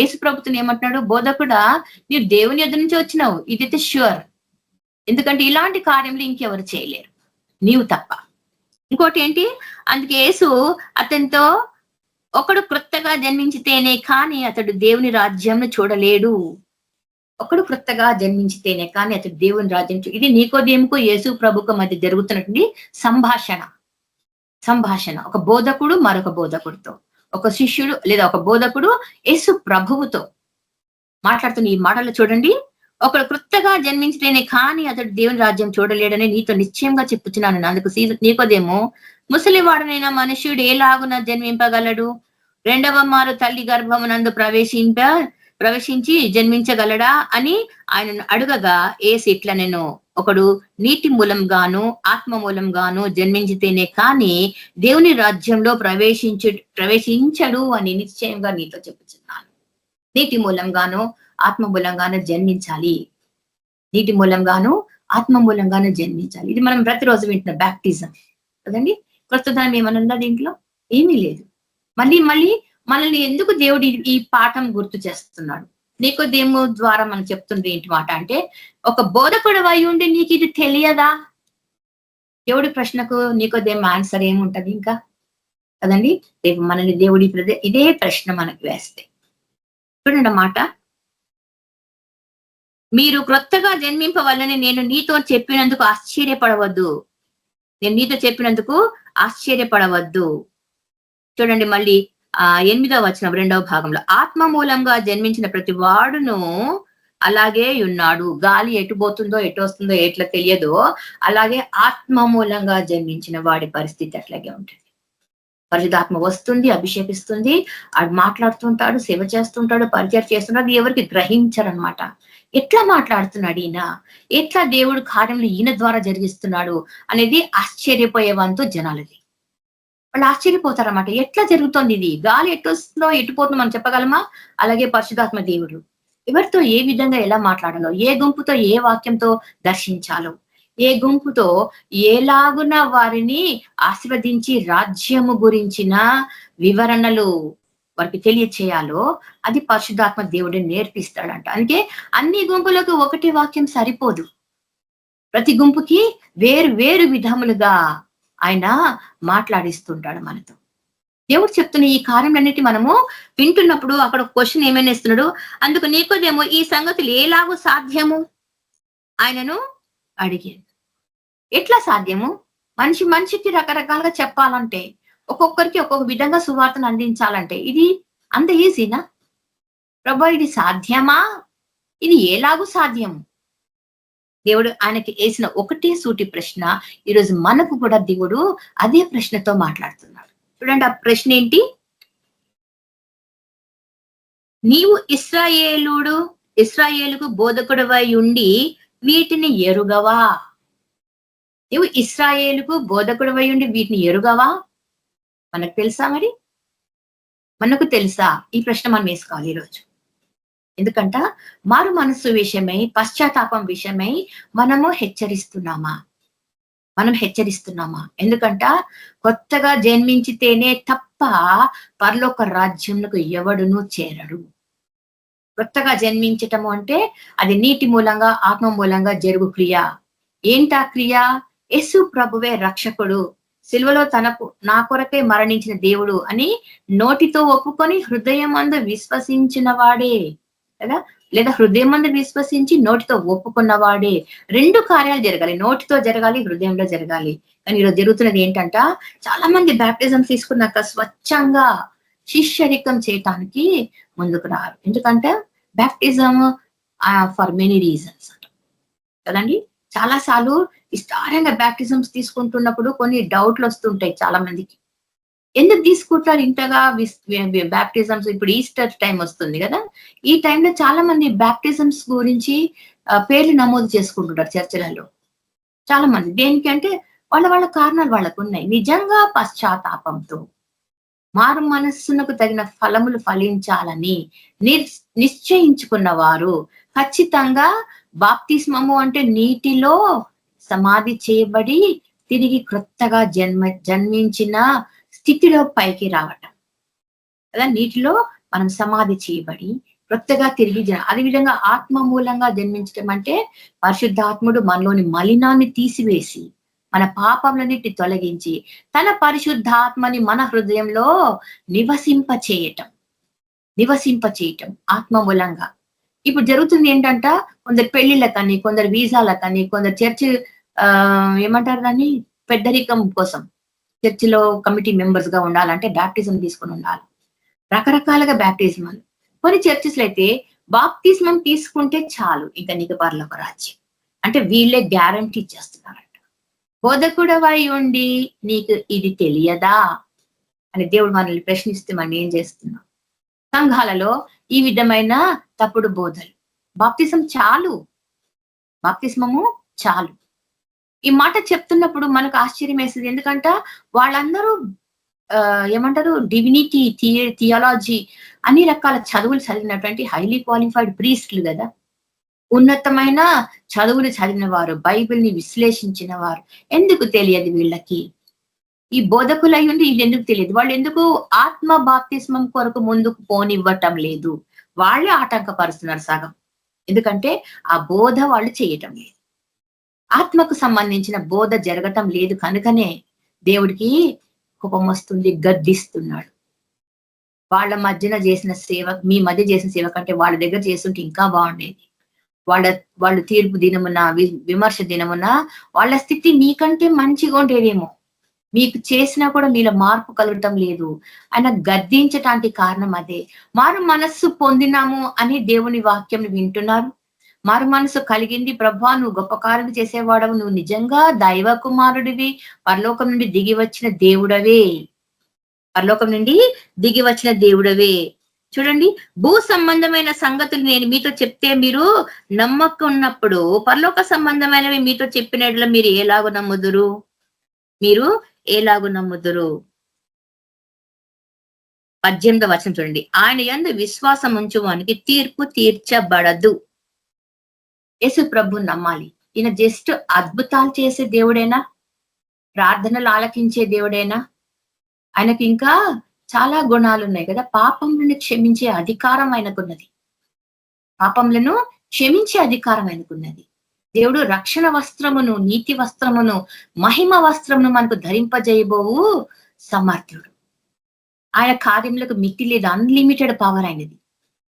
యేసు ప్రభుత్వం ఏమంటున్నాడు? బోధకుడా, నీవు దేవుని యొద్ద నుంచి వచ్చినావు, ఇదైతే ష్యూర్. ఎందుకంటే ఇలాంటి కార్యములు ఇంకెవరు చేయలేరు, నీవు తప్ప. ఇంకోటి ఏంటి? అందుకే యేసు అతనితో, ఒకడు క్రొత్తగా జన్మించితేనే కానీ అతడు దేవుని రాజ్యంను చూడలేడు. ఒకడు క్రొత్తగా జన్మించితేనే కానీ అతడు దేవుని రాజ్యం ఇది నికోదేముకు యేసు ప్రభుకు మధ్య జరుగుతున్నటువంటి సంభాషణ. ఒక బోధకుడు మరొక బోధకుడితో, ఒక శిష్యుడు లేదా ఒక బోధకుడు యేసు ప్రభువుతో మాట్లాడుతున్న ఈ మాటలు చూడండి. ఒకడు క్రొత్తగా జన్మించితేనే కానీ అతడు దేవుని రాజ్యం చూడలేడని నీతో నిశ్చయంగా చెప్పుచున్నాను. అందుకు నికోదేము, ముసలివాడనైన మనుష్యుడు ఎలాగున జన్మింపగలడు? 2వ మారు తల్లి గర్భమునందు ప్రవేశించి జన్మించగలడా అని ఆయనను అడుగగా, యేసు ఇట్లా, నేను ఒకడు నీటి మూలంగాను ఆత్మ మూలంగాను జన్మించితేనే కానీ దేవుని రాజ్యంలో ప్రవేశించడు అని నిశ్చయంగా నీతో చెప్పుచున్నాను. నీటి మూలంగాను ఆత్మ మూలంగాను జన్మించాలి. ఇది మనం ప్రతిరోజు వింటున్న బ్యాప్టిజం కదండి. కొత్తదనం ఏమన్నా దీంట్లో ఏమీ లేదు. మళ్ళీ మనల్ని ఎందుకు దేవుడు ఈ పాఠం గుర్తు చేస్తున్నాడు? నికోదేము ద్వారా మనం చెప్తుంది ఏంటి మాట అంటే, ఒక బోధకుడు అయి ఉండి నీకు ఇది తెలియదా? దేవుడి ప్రశ్నకు నికోదేము ఆన్సర్ ఏముంటది ఇంకా కదండి. రేపు మనల్ని దేవుడి ఇదే ప్రశ్న మనకు వేస్తే చూడండి మాట, మీరు క్రొత్తగా జన్మింపవల్లని నేను నీతో చెప్పినందుకు ఆశ్చర్యపడవద్దు. చూడండి మళ్ళీ 8వ వచనం 2వ భాగంలో, ఆత్మ మూలంగా జన్మించిన ప్రతి వాడును అలాగే ఉన్నాడు. గాలి ఎటు పోతుందో ఎటు వస్తుందో ఎట్లా తెలియదో అలాగే ఆత్మ మూలంగా జన్మించిన వాడి పరిస్థితి అట్లాగే ఉంటుంది. పరిశుద్ధాత్మ వస్తుంది, అభిషేకిస్తుంది, ఆడు మాట్లాడుతుంటాడు, సేవ చేస్తుంటాడు, పరిచయం చేస్తుంటాడు. ఎవరికి గ్రహించరనమాట. ఎట్లా మాట్లాడుతున్నాడు ఈయన, ఎట్లా దేవుడు కార్యములు ఈయన ద్వారా జరిగిస్తున్నాడు అనేది ఆశ్చర్యపోయే వంతు జనాలది. వాళ్ళు ఆశ్చర్యపోతారన్నమాట. ఎట్లా జరుగుతుంది ఇది? గాలి ఎటు వస్తుందో ఎటు పోతుందో మనం చెప్పగలమా? అలాగే పరిశుద్ధాత్మ దేవుడు ఎవరితో ఏ విధంగా ఎలా మాట్లాడాలో, ఏ గుంపుతో ఏ వాక్యంతో దర్శించాలో, ఏ గుంపుతో ఎలాగున వారిని ఆశీర్వదించి రాజ్యము గురించిన వివరణలు వారికి తెలియచేయాలో అది పరిశుద్ధాత్మ దేవుడు నేర్పిస్తాడంట. అందుకే అన్ని గుంపులకు ఒకటి వాక్యం సరిపోదు. ప్రతి గుంపుకి వేరు విధములుగా ఆయన మాట్లాడిస్తుంటాడు మనతో. దేవుడు చెప్తున్న ఈ కార్యములన్నిటి మనము వింటున్నప్పుడు అక్కడ క్వశ్చన్ ఏమైనా ఇస్తున్నాడు. అందుకు నికోదేము, ఈ సంగతులు ఎలాగూ సాధ్యము ఆయనను అడిగాడు. ఎట్లా సాధ్యము? మనిషికి రకరకాలుగా చెప్పాలంటే, ఒక్కొక్కరికి ఒక్కొక్క విధంగా సువార్తను అందించాలంటే ఇది అంత ఈజీనా ప్రభా? ఇది సాధ్యమా? ఇది ఎలాగూ సాధ్యము? దేవుడు ఆయనకి వేసిన ఒకటే సూటి ప్రశ్న ఈరోజు మనకు కూడా దేవుడు అదే ప్రశ్నతో మాట్లాడుతున్నాడు. చూడండి ఆ ప్రశ్న ఏంటి? నీవు ఇశ్రాయేలుకు బోధకుడవై ఉండి వీటిని ఎరుగవా? నీవు ఇశ్రాయేలుకు బోధకుడవై ఉండి వీటిని ఎరుగవా? మనకు తెలుసా? మరి మనకు తెలుసా? ఈ ప్రశ్న మనం వేసుకోవాలి ఈరోజు. ఎందుకంట మారు మనస్సు విషయమై, పశ్చాత్తాపం విషయమై మనం హెచ్చరిస్తున్నామా? ఎందుకంట కొత్తగా జన్మించితేనే తప్ప పరలోక రాజ్యంకు ఎవడును చేరడు. కొత్తగా జన్మించటము అంటే అది నీటి మూలంగా ఆత్మ మూలంగా జరుగు క్రియ. ఏంటా క్రియ? యేసు ప్రభువే రక్షకుడు, సిలువలో నా కొరకే మరణించిన దేవుడు అని నోటితో ఒప్పుకొని హృదయమందు విశ్వసించిన వాడే కదా లేదా హృదయమందు విశ్వసించి నోటితో ఒప్పుకున్నవాడే. 2 కార్యాలు జరగాలి, నోటితో జరగాలి, హృదయంలో జరగాలి. కానీ ఈరోజు జరుగుతున్నది ఏంటంట, చాలా మంది బ్యాప్టిజం తీసుకున్నాక స్వచ్ఛంగా శిష్యరికం చేయటానికి ముందుకు రారు. ఎందుకంటే బ్యాప్టిజం ఫర్ మెనీ రీజన్స్ కదండి. చాలా సార్లు విస్తారంగా బ్యాప్టిజమ్స్ తీసుకుంటున్నప్పుడు కొన్ని డౌట్లు వస్తుంటాయి చాలా మందికి. ఎందుకు తీసుకుంటారు ఇంతగా బ్యాప్టిజమ్స్? ఇప్పుడు ఈస్టర్ టైం వస్తుంది కదా, ఈ టైంలో చాలా మంది బ్యాప్టిజమ్స్ గురించి పేర్లు నమోదు చేసుకుంటుంటారు చర్చలలో. చాలా మంది దేనికంటే వాళ్ళ కారణాలు వాళ్ళకు ఉన్నాయి. నిజంగా పశ్చాత్తాపంతో మారు మనస్సునకు తగిన ఫలములు ఫలించాలని నిశ్చయించుకున్న వారు ఖచ్చితంగా బాప్తిస్మము అంటే నీటిలో సమాధి చేయబడి తిరిగి క్రొత్తగా జన్మించిన స్థితిలో పైకి రావటం కదా. నీటిలో మనం సమాధి చేయబడి క్రొత్తగా తిరిగి అదేవిధంగా ఆత్మ మూలంగా జన్మించడం అంటే పరిశుద్ధాత్ముడు మనలోని మలినాన్ని తీసివేసి మన పాపములన్నిటిని తొలగించి తన పరిశుద్ధాత్మని మన హృదయంలో నివసింపచేయటం ఆత్మ మూలంగా. ఇప్పుడు జరుగుతుంది ఏంటంట, కొందరు పెళ్లిళ్ళకని, కొందరు వీసాలకని, కొందరు చర్చి ఏమంటారు దాన్ని పెద్దరికం కోసం చర్చిలో కమిటీ మెంబర్స్ గా ఉండాలంటే బ్యాప్టిజం తీసుకుని ఉండాలి. రకరకాలుగా బ్యాప్టిజమాలు. కొన్ని చర్చెస్ లో అయితే బాప్తిస్మం తీసుకుంటే చాలు ఇంకా నీకు పరలోక రాజ్యం అంటే వీళ్ళే గ్యారంటీ ఇచ్చేస్తున్నారంట. బోధకుడవై ఉండి నీకు ఇది తెలియదా అని దేవుడు మనల్ని ప్రశ్నిస్తే మనం ఏం చేస్తున్నాం? సంఘాలలో ఈ విధమైన తప్పుడు బోధలు. బాప్తిస్మము చాలు. ఈ మాట చెప్తున్నప్పుడు మనకు ఆశ్చర్యం వేస్తుంది. ఎందుకంటే వాళ్ళందరూ ఏమంటారు, డివినిటీ, థియాలజీ, అన్ని రకాల చదువులు చదివినటువంటి హైలీ క్వాలిఫైడ్ ప్రీస్టులు కదా, ఉన్నతమైన చదువులు చదివిన వారు, బైబిల్ని విశ్లేషించిన వారు. ఎందుకు తెలియదు వీళ్ళకి? ఈ బోధకులై ఉండి ఇది ఎందుకు తెలియదు? వాళ్ళు ఎందుకు ఆత్మ బాప్తిస్మం కొరకు ముందుకు పోనివ్వటం లేదు? వాళ్ళే ఆటంకపరుస్తున్నారు సగం. ఎందుకంటే ఆ బోధ వాళ్ళు చేయటం లేదు, ఆత్మకు సంబంధించిన బోధ జరగటం లేదు. కనుకనే దేవుడికి కోపం వస్తుంది, గద్దిస్తున్నాడు. వాళ్ళ మధ్యన చేసిన సేవ, మీ మధ్య చేసిన సేవ కంటే వాళ్ళ దగ్గర చేస్తుంటే ఇంకా బాగుండేది. వాళ్ళు తీర్పు దినమున, విమర్శ దినమున వాళ్ళ స్థితి మీకంటే మంచిగా ఉండేదేమో. మీకు చేసినా కూడా మీలో మార్పు కలగటం లేదు. ఆయన గద్దించటానికి కారణం అదే. మారు మనస్సు పొందినాము అని దేవుని వాక్యం వింటున్నారు. మారు మనసు కలిగింది, ప్రభువా నువ్వు గొప్ప కార్యాలు చేసేవాడవు, నువ్వు నిజంగా దైవ కుమారుడివి, పరలోకం నుండి దిగి వచ్చిన దేవుడవే. చూడండి, భూ సంబంధమైన సంగతులు నేను మీతో చెప్తే మీరు నమ్మకున్నప్పుడు పరలోక సంబంధమైనవి మీతో చెప్పినట్లు మీరు ఎలాగూ నమ్ముదురు? 18వ వచనం చూడండి. ఆయన యందు విశ్వాసం ఉంచువానికి తీర్పు తీర్చబడదు. యేసు ప్రభు నమ్మాలి. ఈయన జస్ట్ అద్భుతాలు చేసే దేవుడేనా? ప్రార్థనలు ఆలకించే దేవుడేనా? ఆయనకి ఇంకా చాలా గుణాలు ఉన్నాయి కదా. పాపములను క్షమించే అధికారం ఆయనకున్నది. దేవుడు రక్షణ వస్త్రమును, నీతి వస్త్రమును, మహిమ వస్త్రమును మనకు ధరింపజేయబోవు సమర్థుడు. ఆయన కార్యములకు మితి లేదు, అన్లిమిటెడ్ పవర్ అయినది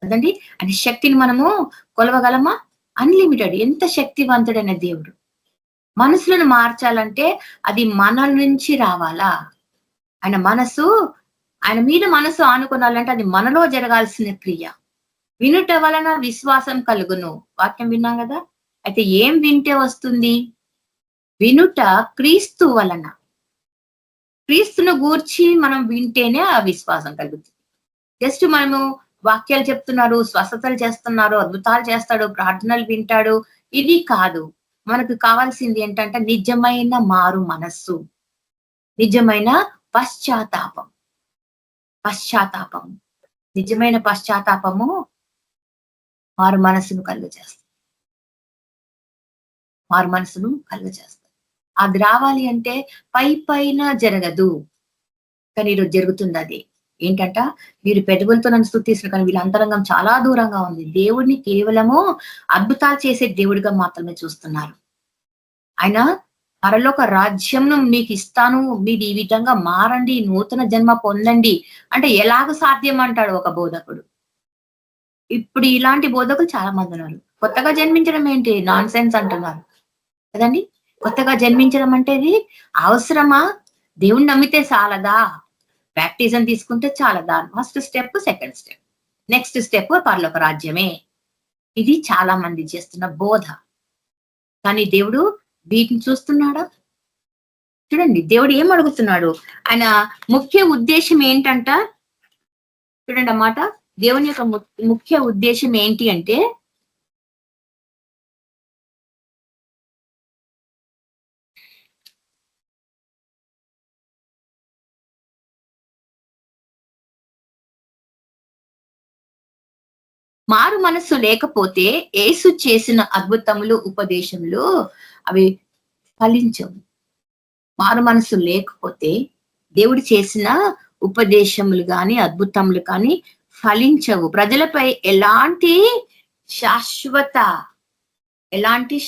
కదండి. ఆయన శక్తిని మనము కొలవగలమా? అన్లిమిటెడ్. ఎంత శక్తివంతుడైన దేవుడు. మనసులను మార్చాలంటే అది మన నుంచి రావాలా? ఆయన మీద మనసు ఆనుకోవాలంటే అది మనలో జరగాల్సిన క్రియ. వినుట వలన విశ్వాసం కలుగును. వాక్యం విన్నాం కదా. అయితే ఏం వింటే వస్తుంది? వినుట క్రీస్తు వలన. క్రీస్తును గూర్చి మనం వింటేనే ఆ విశ్వాసం కలుగుతుంది. జస్ట్ మనము వాక్యాలు చెప్తున్నారు, స్వస్థతలు చేస్తున్నారు, అద్భుతాలు చేస్తాడు, ప్రార్థనలు వింటాడు, ఇది కాదు. మనకు కావాల్సింది ఏంటంటే నిజమైన మారు మనస్సు, నిజమైన పశ్చాత్తాపం. నిజమైన పశ్చాత్తాపము మారు మనస్సును కలుగజేస్తుంది. అది రావాలి అంటే పైన జరగదు, కానీ ఈరోజు జరుగుతుంది. అది ఏంటంట, మీరు పెదవులతో నన్ను స్తుతిస్తున్నారు కానీ వీళ్ళ అంతరంగం చాలా దూరంగా ఉంది. దేవుడిని కేవలము అద్భుతాలు చేసే దేవుడిగా మాత్రమే చూస్తున్నారు. ఆయన పరలోక రాజ్యంను మీకు ఇస్తాను, మీరు ఈ విధంగా మారండి, నూతన జన్మ పొందండి అంటే ఎలాగ సాధ్యం అంటాడు ఒక బోధకుడు. ఇప్పుడు ఇలాంటి బోధకులు చాలా మంది ఉన్నారు. కొత్తగా జన్మించడం ఏంటి, నాన్ సెన్స్ అంటున్నారు కదండి. కొత్తగా జన్మించడం అంటే ఇది అవసరమా? దేవుణ్ణి నమ్మితే చాలదా? బ్యాప్టిజం తీసుకుంటే చాలదా? First step, second step, next step పరలోక రాజ్యమే. ఇది చాలా మంది చేస్తున్న బోధ. కానీ దేవుడు వీటిని చూస్తున్నాడా? చూడండి, దేవుడు ఏం అడుగుతున్నాడు? ఆయన ముఖ్య ఉద్దేశం ఏంటంట? చూడండి అన్నమాట. దేవుని యొక్క ముఖ్య ఉద్దేశం ఏంటి అంటే, మారు మనస్సు లేకపోతే యేసు చేసిన అద్భుతములు, ఉపదేశములు అవి ఫలించవు. మారు మనస్సు లేకపోతే దేవుడు చేసిన ఉపదేశములు గాని, అద్భుతములు కానీ ఫలించవు. ప్రజలపై ఎలాంటి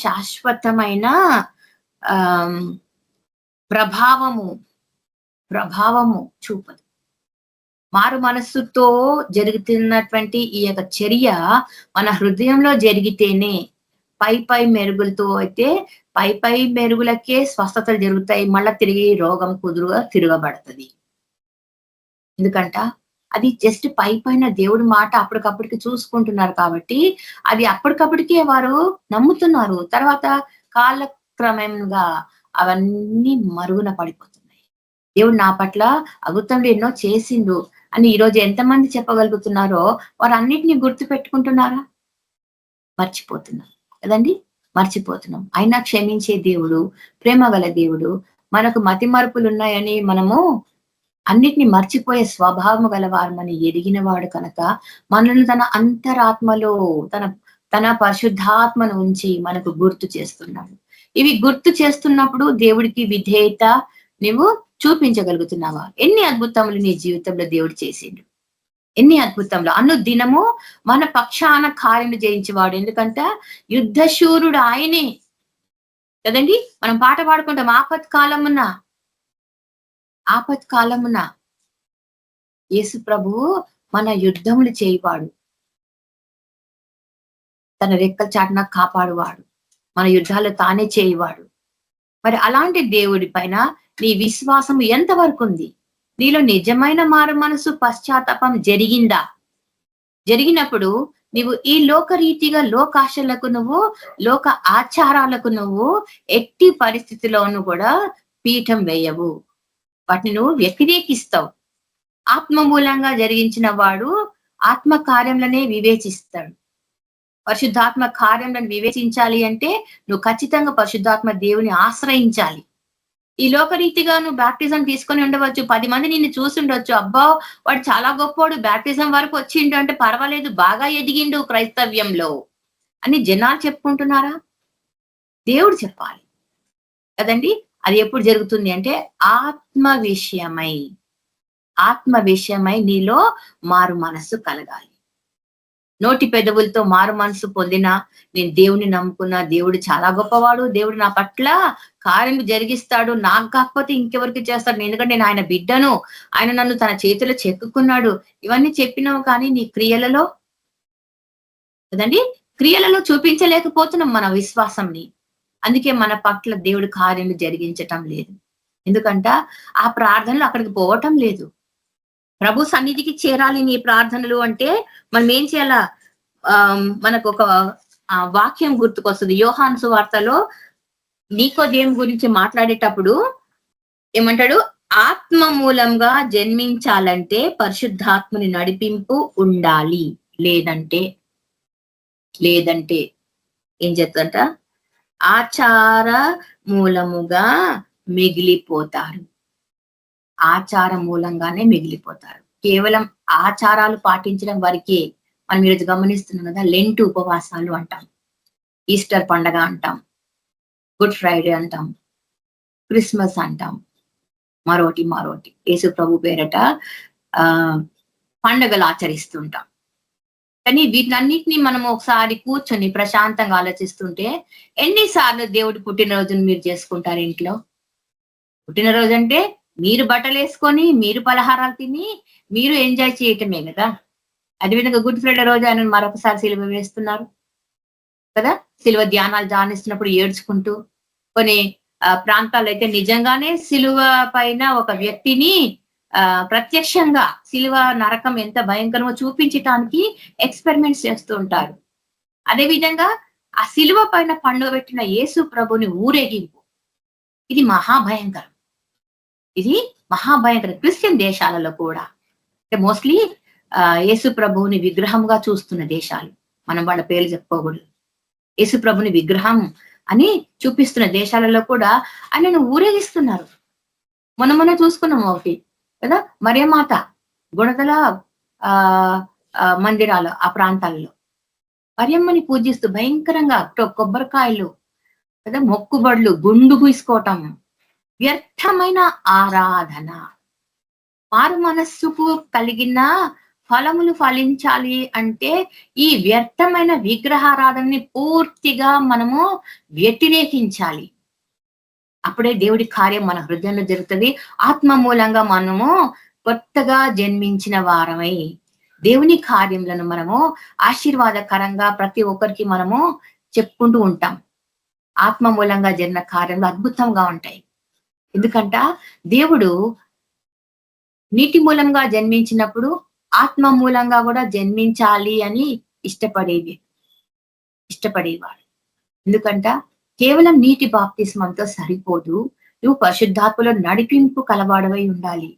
శాశ్వతమైన ప్రభావము చూపదు. మారు మనస్సుతో జరుగుతున్నటువంటి ఈ యొక్క చర్య మన హృదయంలో జరిగితేనే, పై మెరుగులతో అయితే పై మెరుగులకే స్వస్థతలు జరుగుతాయి. మళ్ళా తిరిగి రోగం కుదురుగా తిరగబడుతుంది. ఎందుకంట అది జస్ట్ పైన దేవుడి మాట అప్పటికప్పటికి చూసుకుంటున్నారు కాబట్టి అది అప్పటికప్పటికే వారు నమ్ముతున్నారు. తర్వాత కాలక్రమంగా అవన్నీ మరుగున పడిపోతున్నాయి. దేవుడు నా పట్ల అద్భుతంలో ఎన్నో చేసిండు అని ఈరోజు ఎంతమంది చెప్పగలుగుతున్నారో వారు అన్నిటినీ గుర్తు పెట్టుకుంటున్నారా? మర్చిపోతున్నారు కదండి, మర్చిపోతున్నాం. అయినా క్షమించే దేవుడు, ప్రేమ గల దేవుడు. మనకు మతి మరుపులు ఉన్నాయని మనము అన్నిటిని మర్చిపోయే స్వభావం గలవారమని ఎరిగిన వాడు కనుక మనల్ని తన అంతరాత్మలో తన పరిశుద్ధాత్మను ఉంచి మనకు గుర్తు చేస్తున్నాడు. ఇవి గుర్తు చేస్తున్నప్పుడు దేవుడికి విధేయత నువ్వు చూపించగలుగుతున్నావా? ఎన్ని అద్భుతములు నీ జీవితంలో దేవుడు చేసిండు, ఎన్ని అద్భుతములు. దినము మన పక్షాన కార్యము జయించేవాడు. ఎందుకంటే యుద్ధశూరుడు ఆయనే కదండి. మనం పాట పాడుకుంటాం, ఆపత్కాలమున యేసు ప్రభువు మన యుద్ధములు చేయవాడు, తన రెక్కల చాటున కాపాడువాడు, మన యుద్ధాలు తానే చేయవాడు. మరి అలాంటి దేవుడి పైన నీ విశ్వాసం ఎంతవరకు ఉంది? నీలో నిజమైన మారు మనసు, పశ్చాత్తాపం జరిగిందా? జరిగినప్పుడు నీవు ఈ లోకరీతిగా లోకాశలకు లోక ఆచారాలకు ఎట్టి పరిస్థితిలోనూ కూడా పీఠం వేయవు. వాటిని నువ్వు వ్యతిరేకిస్తావు. ఆత్మ మూలంగా జరిగించిన వాడు ఆత్మ కార్యంలోనే వివేచిస్తాడు. పరిశుద్ధాత్మ కార్యంలను వివేచించాలి అంటే నువ్వు ఖచ్చితంగా పరిశుద్ధాత్మ దేవుని ఆశ్రయించాలి. ఈ లోకరీతిగా నువ్వు బ్యాప్టిజం తీసుకొని ఉండవచ్చు, 10 మంది నిన్ను చూసుండొచ్చు, అబ్బా వాడు చాలా గొప్పోడు, బ్యాప్టిజం వరకు వచ్చిండు అంటే పర్వాలేదు, బాగా ఎదిగిండు క్రైస్తవ్యంలో అని జనాలు చెప్పుకుంటున్నారా? దేవుడు చెప్పాలి కదండి. అది ఎప్పుడు జరుగుతుంది అంటే ఆత్మ విషయమై నీలో మారు మనస్సు కలగాలి. నోటి పెదవులతో మారు మనసు పొందినా, నేను దేవుని నమ్ముకున్నా, దేవుడు చాలా గొప్పవాడు, దేవుడు నా పట్ల కార్యం జరిగిస్తాడు, నాకు కాకపోతే ఇంకెవరికి చేస్తాడు, ఎందుకంటే నేను ఆయన బిడ్డను, ఆయన నన్ను తన చేతిలో చెక్కుకున్నాడు, ఇవన్నీ చెప్పినావు. కానీ నీ క్రియలలో కదండి, క్రియలలో చూపించలేకపోతున్నాం మన విశ్వాసంని. అందుకే మన పట్ల దేవుడు కార్యాలు జరిగించటం లేదు. ఎందుకంట ఆ ప్రార్థనలు అక్కడికి పోవటం లేదు. ప్రభు సన్నిధికి చేరాలి నీ ప్రార్థనలు అంటే మనం ఏం చేయాలా? మనకు ఒక వాక్యం గుర్తుకొస్తుంది. యోహాను సువార్తలో నీకోదేము గురించి మాట్లాడేటప్పుడు ఏమంటాడు? ఆత్మ మూలంగా జన్మించాలంటే పరిశుద్ధాత్మని నడిపింపు ఉండాలి, లేదంటే ఏం చెప్తుంట? ఆచార మూలముగా మిగిలిపోతారు. ఆచార మూలంగానే మిగిలిపోతారు. కేవలం ఆచారాలు పాటించడం వరకే. మనం ఈరోజు గమనిస్తున్నాం కదా, లెంట్ ఉపవాసాలు అంటాం, ఈస్టర్ పండగ అంటాం, గుడ్ ఫ్రైడే అంటాం, క్రిస్మస్ అంటాం, మరోటి యేసు ప్రభు పేరట పండగలు ఆచరిస్తుంటాం. కానీ వీటినన్నిటినీ మనం ఒకసారి కూర్చొని ప్రశాంతంగా ఆలోచిస్తుంటే, ఎన్నిసార్లు దేవుడి పుట్టినరోజును మీరు చేసుకుంటారు ఇంట్లో? పుట్టినరోజు అంటే మీరు బట్టలు వేసుకొని, మీరు పలహారాలు తిని, మీరు ఎంజాయ్ చేయటమే కదా. అదేవిధంగా గుడ్ ఫ్రైడే రోజు ఆయన మరొకసారి సిలువ వేస్తున్నారు కదా. సిలువ ధ్యానాలు ధ్యానిస్తున్నప్పుడు ఏడ్చుకుంటూ, కొన్ని ప్రాంతాల్లో అయితే నిజంగానే సిలువ పైన ఒక వ్యక్తిని ప్రత్యక్షంగా సిలువ నరకం ఎంత భయంకరమో చూపించటానికి ఎక్స్పెరిమెంట్స్ చేస్తూ ఉంటారు. అదేవిధంగా ఆ సిలువ పైన పండుగ పెట్టిన యేసు ప్రభుని ఊరేగింపు, ఇది మహాభయంకరం. ఇది మహాభయంకరం. క్రిస్టియన్ దేశాలలో కూడా అంటే మోస్ట్లీ యేసు ప్రభువుని విగ్రహంగా చూస్తున్న దేశాలు, మనం వాళ్ళ పేర్లు చెప్పుకోకూడదు. యేసు ప్రభుని విగ్రహం అని చూపిస్తున్న దేశాలలో కూడా ఆయనను ఊరేగిస్తున్నారు. మొన్న చూసుకున్నాం ఒకటి కదా, మరియమాత గుణదల మందిరాలు ఆ ప్రాంతాల్లో మరియమ్మని పూజిస్తూ భయంకరంగా కొబ్బరికాయలు కదా, మొక్కుబడులు, గుండు గీసుకోవటం, వ్యర్థమైన ఆరాధన. మారు మనస్సుకు కలిగిన ఫలములు ఫలించాలి అంటే ఈ వ్యర్థమైన విగ్రహారాధనని పూర్తిగా మనము వ్యతిరేకించాలి. అప్పుడే దేవుడి కార్యం మన హృదయంలో జరుగుతుంది. ఆత్మ మూలంగా మనము కొత్తగా జన్మించిన వారమై దేవుని కార్యములను మనము ఆశీర్వాదకరంగా ప్రతి ఒక్కరికి మనము చెప్పుకుంటూ ఉంటాం. ఆత్మ మూలంగా జరిగిన కార్యములు అద్భుతంగా ఉంటాయి. ఎందుకంట దేవుడు నీటి మూలంగా జన్మించినప్పుడు ఆత్మ మూలంగా కూడా జన్మించాలి అని ఇష్టపడేవాడు. ఎందుకంట కేవలం నీటి బాప్తిస్మంతో సరిపోదు, నువ్వు పరిశుద్ధాత్మలో నడిపింపు కలవాడవై ఉండాలి.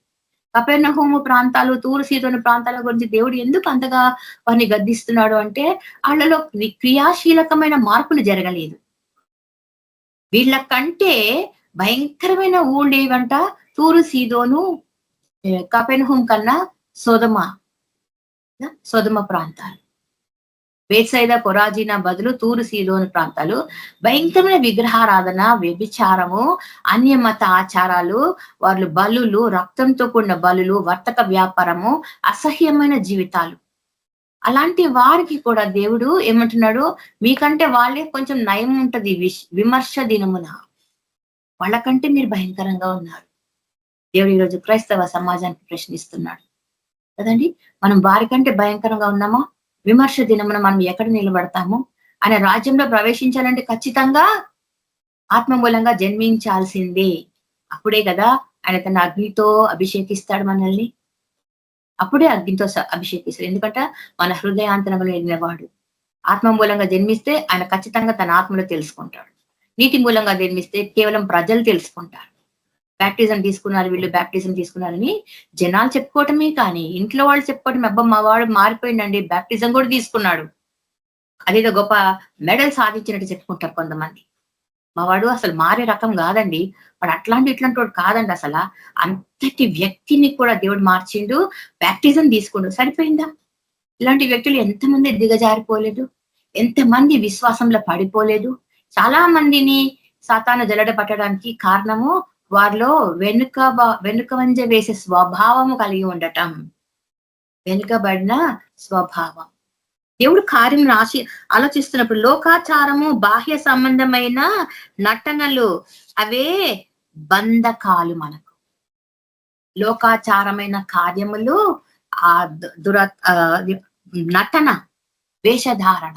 కపెర్నహూము ప్రాంతాలు, తూరు సీదోను ప్రాంతాల గురించి దేవుడు ఎందుకు అంతగా వారిని గద్దిస్తున్నాడు అంటే వాళ్ళలో క్రియాశీలకమైన మార్పులు జరగలేదు. వీళ్ళ కంటే భయంకరమైన ఊళ్ళు ఏవంట తూరు సీదోను, కపెర్నహూము కన్నా సొదమ ప్రాంతాలు. బేత్సైదా కొరాజీనా బదులు తూరు సీదోను ప్రాంతాలు భయంకరమైన విగ్రహారాధన, వ్యభిచారము, అన్యమత ఆచారాలు, వాళ్ళు బలులు, రక్తంతో కూడిన బలులు, వర్తక వ్యాపారము, అసహ్యమైన జీవితాలు. అలాంటి వారికి కూడా దేవుడు ఏమంటున్నాడు, మీకంటే వాళ్ళే కొంచెం నయం ఉంటది విమర్శ దినమున, వాళ్ళకంటే మీరు భయంకరంగా ఉన్నారు. దేవుడు ఈరోజు క్రైస్తవ సమాజానికి ప్రశ్నిస్తున్నాడు కదండి, మనం వారికంటే భయంకరంగా ఉన్నామా? విమర్శ దినమున మనం ఎక్కడ నిలబడతాము? ఆయన రాజ్యంలో ప్రవేశించాలంటే ఖచ్చితంగా ఆత్మ మూలంగా జన్మించాల్సిందే. అప్పుడే కదా ఆయన తన అగ్నితో అభిషేకిస్తాడు మనల్ని. అప్పుడే అగ్నితో అభిషేకిస్తాడు. ఎందుకంటే మన హృదయాంతరంలో వెళ్ళినవాడు. ఆత్మ మూలంగా జన్మిస్తే ఆయన ఖచ్చితంగా తన ఆత్మలో తెలుసుకుంటాడు. నీటి మూలంగా జన్మిస్తే కేవలం ప్రజలు తెలుసుకుంటారు. బ్యాప్టిజం తీసుకున్నారు, వీళ్ళు బ్యాప్టిజం తీసుకున్నారని జనాలు చెప్పుకోవటమే కానీ ఇంట్లో వాళ్ళు చెప్పుకోవటం, అబ్బా మా వాడు మారిపోయిందండి, బ్యాప్టిజం కూడా తీసుకున్నాడు, అదేదో గొప్ప మెడల్ సాధించినట్టు చెప్పుకుంటారు కొంతమంది. మా వాడు అసలు మారే రకం కాదండి, వాడు ఇట్లాంటి వాడు కాదండి, అసలు అంతటి వ్యక్తిని కూడా దేవుడు మార్చిండు, బ్యాప్టిజం తీసుకుండు, సరిపోయిందా? ఇలాంటి వ్యక్తులు ఎంతమంది దిగజారిపోలేదు, ఎంతమంది విశ్వాసంలో పడిపోలేదు. చాలా మందిని సాతాను జల్లడ పట్టడానికి కారణము వారిలో వెనుక వంజ వేసే స్వభావము కలిగి ఉండటం, వెనుకబడిన స్వభావం. దేవుడు కార్యం ఆలోచిస్తున్నప్పుడు లోకాచారము, బాహ్య సంబంధమైన నటనలు అవే బంధకాలు. మనకు లోకాచారమైన కార్యములు, ఆ నటన, వేషధారణ.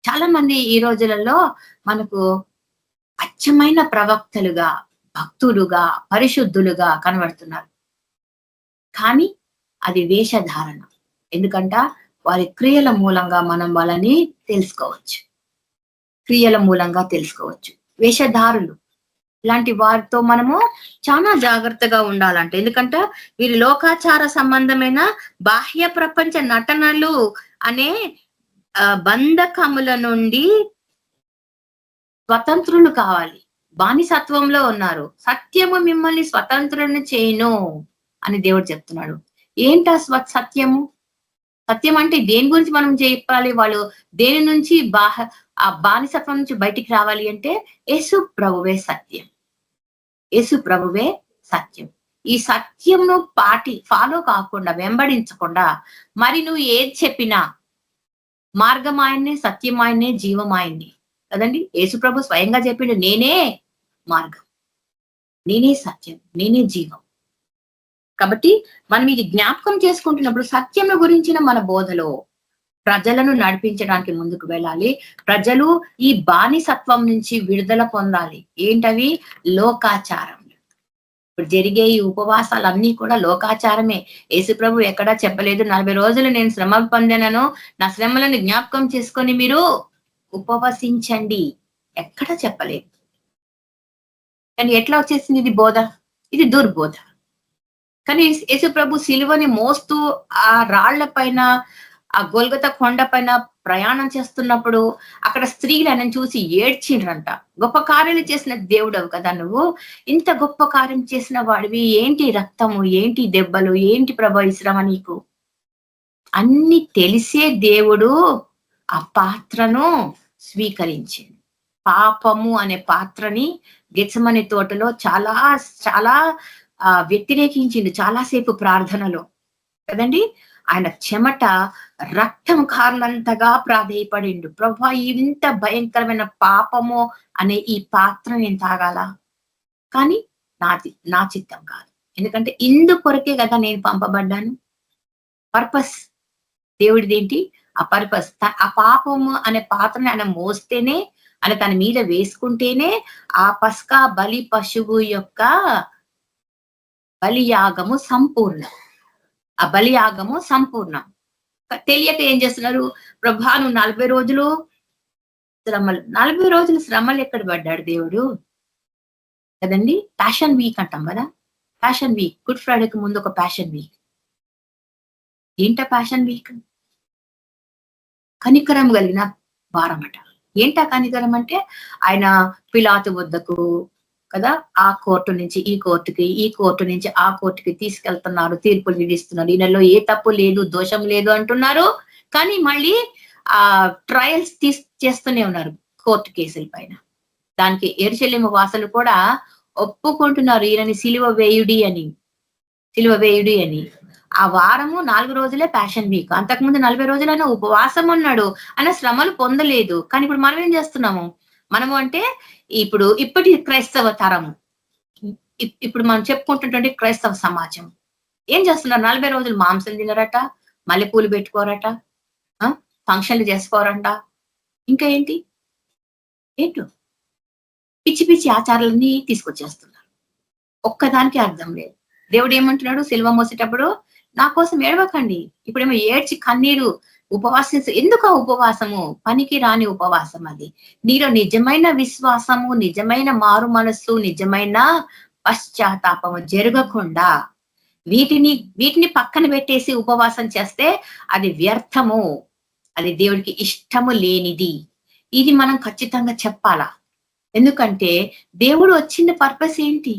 చాలా మంది ఈ రోజులలో మనకు అచ్చమైన ప్రవక్తలుగా, భక్తులుగా, పరిశుద్ధులుగా కనబడుతున్నారు, కానీ అది వేషధారణ. ఎందుకంట వారి క్రియల మూలంగా మనం వాళ్ళని తెలుసుకోవచ్చు. వేషధారులు ఇలాంటి వారితో మనము చాలా జాగ్రత్తగా ఉండాలంట. ఎందుకంటే వీరి లోకాచార సంబంధమైన బాహ్య ప్రపంచ నటనలు అనే బంధకముల నుండి స్వతంత్రులు కావాలి. బానిసత్వంలో ఉన్నారు, సత్యము మిమ్మల్ని స్వతంత్రులను చేయను అని దేవుడు చెప్తున్నాడు. ఏంటా సత్యము? సత్యం అంటే దేని గురించి మనం చెప్పాలి? వాళ్ళు దేని నుంచి ఆ బానిసత్వం నుంచి బయటికి రావాలి అంటే యేసు ప్రభువే సత్యం. ఈ సత్యంను ఫాలో కాకుండా, వెంబడించకుండా మరి నువ్వు ఏది చెప్పినా, మార్గం ఆయన్నే, సత్యం ఆయన్నే, జీవం ఆయన్నే కదండి. యేసు ప్రభు స్వయంగా చెప్పిండు, నేనే మార్గం, నేనే సత్యం, నేనే జీవం. కాబట్టి మనం ఇది జ్ఞాపకం చేసుకుంటున్నప్పుడు సత్యం గురించిన మన బోధలో ప్రజలను నడిపించడానికి ముందుకు వెళ్ళాలి. ప్రజలు ఈ బానిసత్వం నుంచి విడుదల పొందాలి. ఏంటవి? లోకాచారం. ఇప్పుడు జరిగే ఈ ఉపవాసాలన్నీ కూడా లోకాచారమే. యేసుప్రభు ఎక్కడా చెప్పలేదు 40 రోజులు నేను శ్రమ పొందానను, నా శ్రమలను జ్ఞాపకం చేసుకొని మీరు ఉపవసించండి. ఎక్కడ చెప్పలేదు. కానీ ఎట్లా వచ్చేసింది ఇది బోధ? ఇది దుర్బోధ. కానీ యేసుప్రభు సిలువని మోస్తూ ఆ రాళ్ల పైన, ఆ గొల్గొతా కొండ పైన ప్రయాణం చేస్తున్నప్పుడు అక్కడ స్త్రీలు ఆయనను చూసి ఏడ్చిండ్రంట. గొప్ప కార్యాలు చేసిన దేవుడవు కదా నువ్వు, ఇంత గొప్ప కార్యం చేసిన వాడివి, ఏంటి రక్తము, ఏంటి దెబ్బలు, ఏంటి ప్రభా ఈ శ్రమ నీకు? అన్ని తెలిసే దేవుడు ఆ పాత్రను స్వీకరించింది. పాపము అనే పాత్రని గెత్సెమనే తోటలో చాలా చాలా వ్యతిరేకించింది చాలాసేపు ప్రార్థనలో కదండి. ఆయన చెమట రక్తం కారణంతగా ప్రాధేయపడిండు. ప్రభా ఇంత భయంకరమైన పాపము అనే ఈ పాత్ర నేను తాగాల, కానీ నా చిత్తం కాదు. ఎందుకంటే ఇందు కొరకే కదా నేను పంపబడ్డాను. పర్పస్ దేవుడిదేంటి? ఆ పర్పస్. ఆ పాపము అనే పాత్రని ఆయన మోస్తేనే, ఆయన తన మీద వేసుకుంటేనే ఆ పస్కా బలి పశువు యొక్క బలియాగము సంపూర్ణం. ఆ బలియాగము సంపూర్ణం. తెలియక ఏం చేస్తున్నారు? ప్రభా నువ్వు 40 రోజులు శ్రమలు, 40 రోజులు శ్రమలు ఎక్కడ పడ్డాడు దేవుడు కదండి. ప్యాషన్ వీక్ అంటాం కదా, ప్యాషన్ వీక్. గుడ్ ఫ్రైడేకి ముందు ఒక ప్యాషన్ వీక్. ఏంట ప్యాషన్ వీక్? కనికరం కలిగిన వారమట. ఏంటా కనికరం అంటే? ఆయన పిలాతు వద్దకు కదా, ఆ కోర్టు నుంచి ఈ కోర్టుకి, ఈ కోర్టు నుంచి ఆ కోర్టుకి తీసుకెళ్తున్నారు, తీర్పులు విధిస్తున్నారు. ఈయనలో ఏ తప్పు లేదు, దోషం లేదు అంటున్నారు. కానీ మళ్ళీ ఆ ట్రయల్స్ చేస్తూనే ఉన్నారు కోర్టు కేసుల పైన. దానికి యెరూషలేము వాసులు కూడా ఒప్పుకుంటున్నారు ఈయనని సిలువ వేయుడి అని. ఆ వారము 4 రోజులే ప్యాషన్ వీక్. అంతకుముందు 40 రోజులైనా ఉపవాసం ఉన్నాడు, ఆయన శ్రమలు పొందలేదు. కానీ ఇప్పుడు మనం ఏం చేస్తున్నాము? మనము అంటే ఇప్పటి క్రైస్తవ తరము, ఇప్పుడు మనం చెప్పుకుంటున్నటువంటి క్రైస్తవ సమాజం ఏం చేస్తున్నారు? 40 రోజులు మాంసం తినరట, మల్లెపూలు పెట్టుకోరట, ఫంక్షన్లు చేసుకోరంట, ఇంకా ఏంటో పిచ్చి పిచ్చి ఆచారాలన్నీ తీసుకొచ్చేస్తున్నారు. ఒక్కదానికి అర్థం లేదు. దేవుడు ఏమంటున్నాడు సిలువ మోసేటప్పుడు? నా కోసం ఏడవకండి. ఇప్పుడేమో ఏడ్చి కన్నీరు ఉపవాసం. ఎందుకు ఆ ఉపవాసము? పనికి రాని ఉపవాసం అది. నీలో నిజమైన విశ్వాసము, నిజమైన మారు మనస్సు, నిజమైన పశ్చాత్తాపము జరగకుండా వీటిని పక్కన పెట్టేసి ఉపవాసం చేస్తే అది వ్యర్థము, అది దేవుడికి ఇష్టము లేనిది. ఇది మనం ఖచ్చితంగా చెప్పాలా. ఎందుకంటే దేవుడు వచ్చిన పర్పస్ ఏంటి?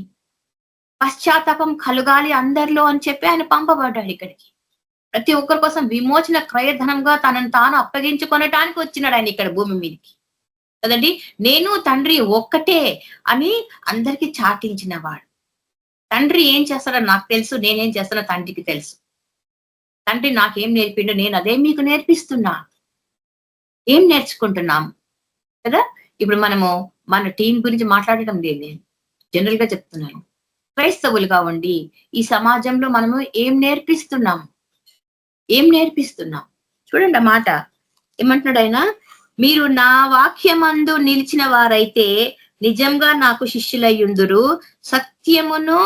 పశ్చాత్తాపం కలగాలి అందరిలో అని చెప్పి ఆయన పంపబడ్డాడు ఇక్కడికి. ప్రతి ఒక్కరి కోసం విమోచన క్రయధనంగా తనను తాను అప్పగించుకొనటానికి వచ్చినాడు ఆయన ఇక్కడ భూమి మీదకి కదండి. నేను తండ్రి ఒక్కటే అని అందరికీ చాటించిన వాడు. తండ్రి ఏం చేస్తాడో నాకు తెలుసు, నేనేం చేస్తానో తండ్రికి తెలుసు. తండ్రి నాకేం నేర్పిండో నేను అదే మీకు నేర్పిస్తున్నా. ఏం నేర్చుకుంటున్నాం కదా. ఇప్పుడు మనము మన టీం గురించి మాట్లాడటం లేదు, నేను జనరల్ గా చెప్తున్నాను. క్రైస్తవులుగా ఉండి ఈ సమాజంలో మనము ఏం నేర్పిస్తున్నాం? చూడండి ఆ మాట ఏమంటున్నాడు ఆయన? మీరు నా వాక్యమందు నిలిచిన వారైతే నిజంగా నాకు శిష్యులయ్యుందురు, సత్యమును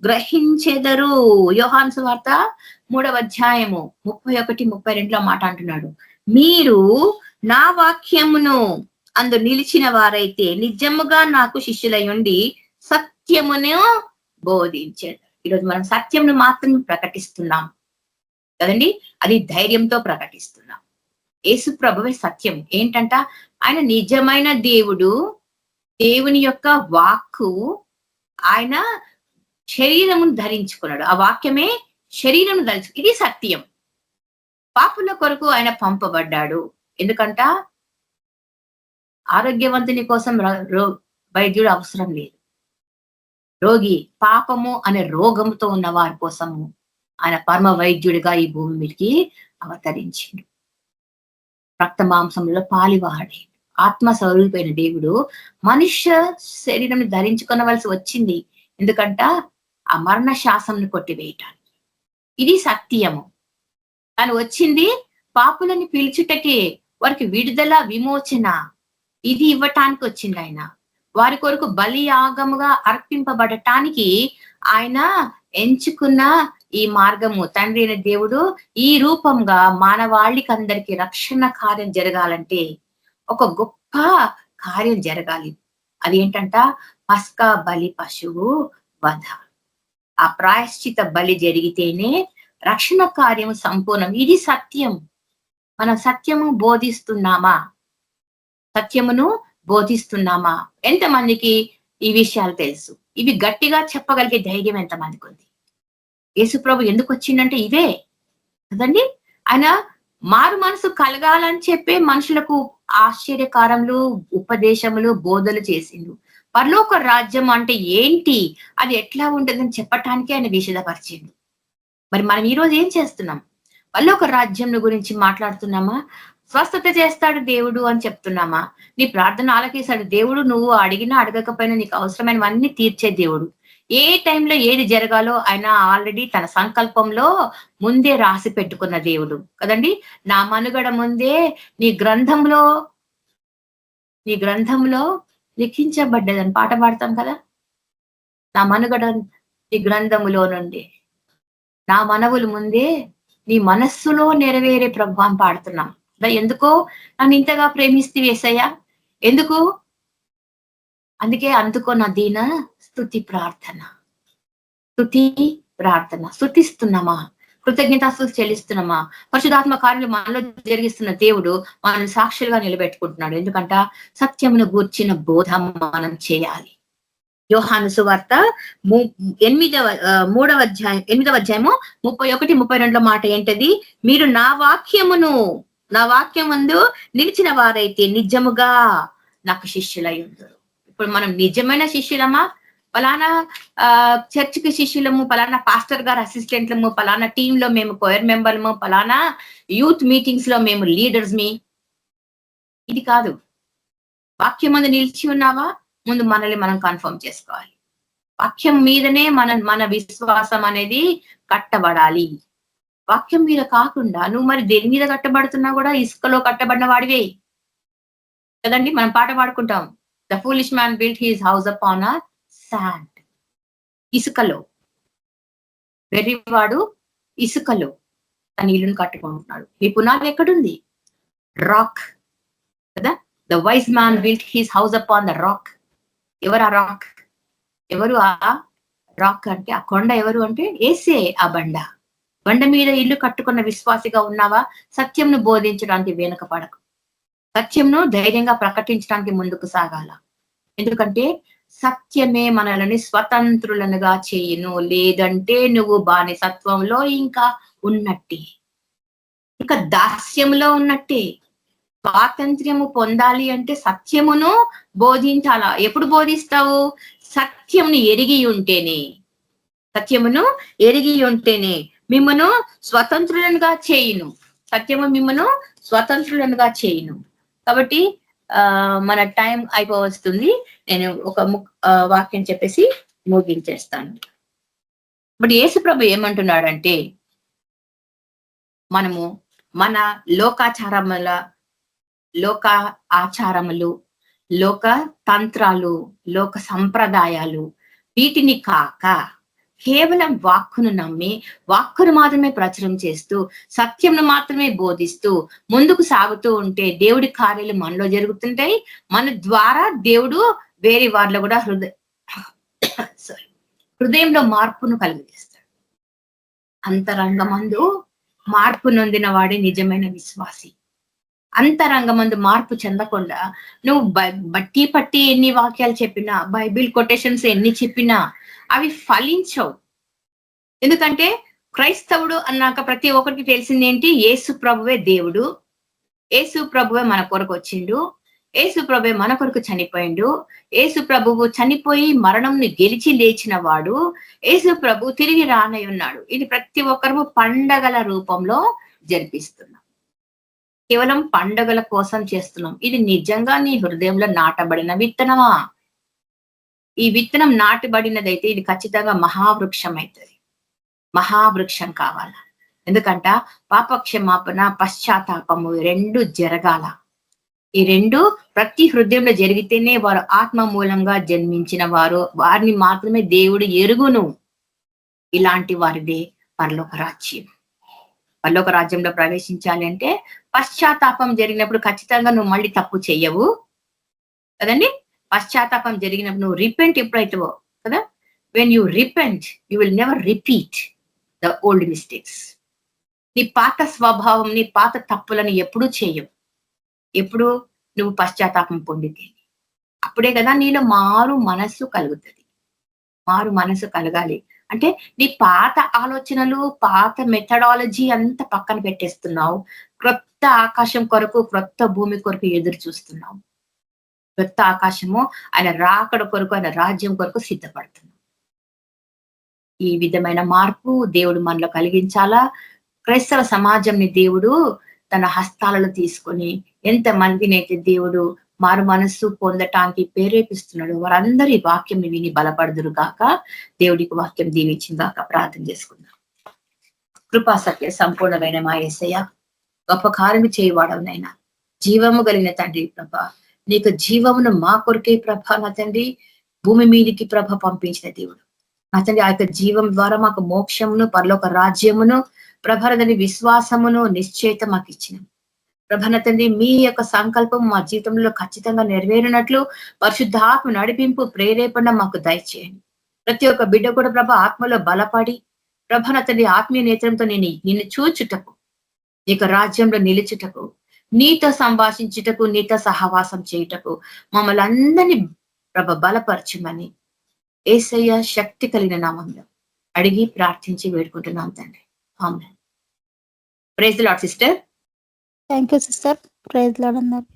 గ్రహించెదరు. యోహాను సువార్త 3వ అధ్యాయము 31-32 మాట అంటున్నాడు. మీరు నా వాక్యమును అందు నిలిచిన వారైతే నిజముగా నాకు శిష్యులయ్యుండి సత్యమును బోధించాడు. ఈరోజు మనం సత్యంను మాత్రం ప్రకటిస్తున్నాం కదండి. అది ధైర్యంతో ప్రకటిస్తున్నాం. యేసు ప్రభువే సత్యం. ఏంటంట? ఆయన నిజమైన దేవుడు, దేవుని యొక్క వాక్కు ఆయన శరీరమును ధరించుకున్నాడు. ఆ వాక్యమే శరీరం ధరించు. ఇది సత్యం. పాపుల కొరకు ఆయన పంపబడ్డాడు. ఎందుకంట ఆరోగ్యవంతుని కోసం వైద్యుడు అవసరం లేదు. రోగి, పాపము అనే రోగంతో ఉన్న వారి కోసము ఆయన పరమ వైద్యుడిగా ఈ భూమి మీదకి అవతరించిండు. రక్త మాంసంలో పాలివాడే ఆత్మ స్వరూపైన దేవుడు మనుష్య శరీరం ధరించుకొనవలసి వచ్చింది. ఎందుకంట ఆ మరణ శాసనను కొట్టివేయటానికి. ఇది సత్యము. తను వచ్చింది పాపులని పిలుచుటకే, వారికి విడుదల విమోచన ఇది ఇవ్వటానికి వచ్చింది ఆయన. వారి కొరకు బలి యాగముగా అర్పింపబడటానికి ఆయన ఎంచుకున్న ఈ మార్గము. తండ్రి అయిన దేవుడు ఈ రూపంగా మానవాళికి అందరికీ రక్షణ కార్యం జరగాలంటే ఒక గొప్ప కార్యం జరగాలి. అది ఏంటంట? పస్కా బలి పశువు వధ. ఆ ప్రాయశ్చిత బలి జరిగితేనే రక్షణ కార్యము సంపూర్ణం. ఇది సత్యం. మనం సత్యము బోధిస్తున్నామా? సత్యమును బోధిస్తున్నామా? ఎంతమందికి ఈ విషయాలు తెలుసు? ఇవి గట్టిగా చెప్పగలిగే ధైర్యం ఎంతమందికి ఉంది? యేసుప్రభు ఎందుకు వచ్చిందంటే ఇవే కదండి. ఆయన మారు మనసు కలగాలని చెప్పే మనుషులకు ఆశ్చర్యకారములు, ఉపదేశములు, బోధలు చేసిండు. పరలోక రాజ్యం అంటే ఏంటి, అది ఎట్లా ఉంటుందని చెప్పటానికి ఆయన విషదపరిచిండు. మరి మనం ఈరోజు ఏం చేస్తున్నాం? పరలోక రాజ్యం గురించి మాట్లాడుతున్నామా? స్వస్థత చేస్తాడు దేవుడు అని చెప్తున్నామా? నీ ప్రార్థన ఆలకిస్తాడు దేవుడు. నువ్వు అడిగినా అడగకపోయినా నీకు అవసరమైనవన్నీ తీర్చే దేవుడు. ఏ టైంలో ఏది జరగాలో ఆయన ఆల్రెడీ తన సంకల్పంలో ముందే రాసి పెట్టుకున్న దేవుడు కదండి. నా మనుగడ ముందే నీ గ్రంథంలో లిఖించబడ్డదని పాట పాడతాం కదా. నా మనుగడ నీ గ్రంథములో నుండి, నా మనవులు ముందే నీ మనస్సులో నెరవేరే ప్రభు అని పాడుతున్నాం. ఎందుకో నన్ను ఇంతగా ప్రేమిస్తూ యేసయ్యా, ఎందుకు? అందుకే అందుకో నా దీన స్తుతి ప్రార్థన. స్తుతిస్తున్నామా? కృతజ్ఞతాస్తుతి చెల్లిస్తున్నామా? పరిశుధాత్మ కార్యాలు మనలో జరిగిస్తున్న దేవుడు మనల్ని సాక్షులుగా నిలబెట్టుకుంటున్నాడు. ఎందుకంట సత్యమును గూర్చిన బోధ మనం చేయాలి. యోహాను సువార్త 8వ అధ్యాయము 31-32 మాట ఏంటది? మీరు నా వాక్యమందు నిలిచిన వారైతే నిజముగా నాకు శిష్యులై ఉంటారు. ఇప్పుడు మనం నిజమైన శిష్యులమా? పలానా చర్చికి శిష్యులము, పలానా పాస్టర్ గారు అసిస్టెంట్లము, పలానా టీంలో మేము కోయర్ మెంబర్లము, పలానా యూత్ మీటింగ్స్ లో మేము లీడర్స్ మీ. ఇది కాదు. వాక్యం ముందు నిలిచి ఉన్నావా? ముందు మనల్ని మనం కన్ఫర్మ్ చేసుకోవాలి. వాక్యం మీదనే మన విశ్వాసం అనేది కట్టబడాలి. వాక్యం మీద కాకుండా నువ్వు మరి దేని మీద కట్టబడుతున్నా కూడా ఇసుకలో కట్టబడిన వాడివే కదండి. మనం పాట పాడుకుంటాం, the foolish man built his house upon a sand. ఇసుకలో. వెర్రివాడు ఇసుకలో తన ఇల్లును కట్టుకుంటున్నాడు. ఈ పునాది ఎక్కడుంది? రాక్ కదా. The wise man built his house upon the rock. ఎవరు ఆ రాక్? ఎవరు ఆ రాక్ అంటే? ఆ కొండ ఎవరు అంటే యేసే. ఆ బండ మీద ఇల్లు కట్టుకున్న విశ్వాసిగా ఉన్నావా? సత్యంను బోధించడానికి వెనుకపడకు. సత్యంను ధైర్యంగా ప్రకటించడానికి ముందుకు సాగాల. ఎందుకంటే సత్యమే మనల్ని స్వతంత్రులనుగా చేయును. లేదంటే నువ్వు బానిసత్వంలో ఇంకా ఉన్నట్టే, ఇంకా దాస్యంలో ఉన్నట్టే. స్వాతంత్ర్యము పొందాలి అంటే సత్యమును బోధించాలా. ఎప్పుడు బోధిస్తావు? సత్యమును ఎరిగి ఉంటేనే మిమ్మను స్వతంత్రులనుగా చేయును. సత్యము మిమ్మను స్వతంత్రులనుగా చేయును. కాబట్టి మన టైం అయిపోవస్తుంది. నేను ఒక వాక్యం చెప్పేసి ముగించేస్తాను. బట్ యేసుప్రభు ఏమంటున్నాడంటే, మనము మన లోక ఆచారములు, లోక తంత్రాలు, లోక సంప్రదాయాలు వీటిని కాక కేవలం వాక్కును నమ్మి, వాక్కును మాత్రమే ప్రచురం చేస్తూ, సత్యంను మాత్రమే బోధిస్తూ ముందుకు సాగుతూ ఉంటే దేవుడి కార్యాలు మనలో జరుగుతుంటాయి. మన ద్వారా దేవుడు వేరే వారిలో కూడా హృదయంలో మార్పును కలిగిస్తాడు. అంతరంగమందు మార్పు నొందిన వాడే నిజమైన విశ్వాసి. అంతరంగమందు మార్పు చెందకుండా నువ్వు బట్టి పట్టి ఎన్ని వాక్యాలు చెప్పినా, బైబిల్ కొటేషన్స్ ఎన్ని చెప్పినా అవి ఫలించవు. ఎందుకంటే క్రైస్తవుడు అన్నాక ప్రతి ఒక్కరికి తెలిసింది ఏంటి? యేసు ప్రభువే దేవుడు, యేసు ప్రభువే మన కొరకు వచ్చిండు, యేసు ప్రభువే మన కొరకు చనిపోయిండు, యేసు ప్రభువు చనిపోయి మరణంని గెలిచి లేచిన వాడు, యేసు ప్రభు తిరిగి రానై ఉన్నాడు. ఇది ప్రతి ఒక్కరు పండగల రూపంలో జరిపిస్తున్నాం. కేవలం పండగల కోసం చేస్తున్నాం. ఇది నిజంగా నీ హృదయంలో నాటబడిన విత్తనమా? ఈ విత్తనం నాటబడినదైతే ఇది ఖచ్చితంగా మహావృక్షం అవుతుంది. మహావృక్షం కావాల. ఎందుకంట పాపక్షమాపణ, పశ్చాత్తాపము రెండు జరగాల. ఈ రెండు ప్రతి హృదయంలో జరిగితేనే వారు ఆత్మ మూలంగా జన్మించిన వారు, వారిని మాత్రమే దేవుడు ఎరుగును. ఇలాంటి వారిదే పరలోక రాజ్యం. పరలోక రాజ్యంలో ప్రవేశించాలి అంటే పశ్చాత్తాపం జరిగినప్పుడు ఖచ్చితంగా నువ్వు మళ్ళీ తప్పు చెయ్యవు కదండి. పశ్చాత్తాపం జరిగినప్పుడు నువ్వు రిపెంట్ ఎప్పుడైతావో కదా, when you repent you will never repeat the old mistakes. నీ పాత స్వభావం, నీ పాత తప్పులను ఎప్పుడూ చేయవు. ఎప్పుడు నువ్వు పశ్చాత్తాపం పొందితే అప్పుడే కదా నీలో మారు మనస్సు కలుగుతుంది. మారు మనస్సు కలగాలి అంటే నీ పాత ఆలోచనలు, పాత మెథడాలజీ అంతా పక్కన పెట్టేస్తున్నావు. క్రొత్త ఆకాశం కొరకు, క్రొత్త భూమి కొరకు ఎదురు చూస్తున్నావు. క్రొత్త ఆకాశము ఆయన రాకడ కొరకు, ఆయన రాజ్యం కొరకు సిద్ధపడుతున్నావు. ఈ విధమైన మార్పు దేవుడు మనలో కలిగించాలా. క్రైస్తవ సమాజంని దేవుడు తన హస్తాలలో తీసుకొని ఎంత మందినైతే దేవుడు మారు మనస్సు పొందటానికి ప్రేరేపిస్తున్నాడు, వారందరి వాక్యం విని బలపడదురు గాక. దేవుడికి వాక్యం దీవించింది గాక. ప్రార్థన చేసుకుందాం. కృపా సత్య సంపూర్ణమైన మా యేసయ్య, గొప్ప కార్యము చేయవాడవునైనా, జీవము కలిగిన తండ్రి ప్రభ, నీకు జీవమును మా కొరకే ప్రభ నా తండ్రి భూమి మీదికి ప్రభ పంపించిన దేవుడు నా తండ్రి. ఆ యొక్క జీవం ద్వారా మాకు మోక్షమును, పరలోక రాజ్యమును ప్రభరదని విశ్వాసమును నిశ్చయిత మాకు ఇచ్చిన ప్రభన తండ్రి, మీ యొక్క సంకల్పం మా జీవితంలో ఖచ్చితంగా నెరవేరినట్లు పరిశుద్ధాత్మ నడిపింపు, ప్రేరేపణ మాకు దయచేయండి. ప్రతి ఒక్క బిడ్డ కూడా ప్రభ ఆత్మలో బలపడి ప్రభన తండ్రి ఆత్మీయ నేత్రంతో నిన్ను చూచుటకు, నీకు రాజ్యంలో నిలుచుటకు, నీతో సంభాషించుటకు, నీతో సహవాసం చేయుటకు మమ్మల్ని అందరినీ ప్రభ బలపరచుమని యేసయ్య శక్తి కలిగిన నామంలో అడిగి ప్రార్థించి వేడుకుంటున్నాం తండ్రి. Amen. Praise the lord sister.
Thank you sister. Praise lord అన్నారు.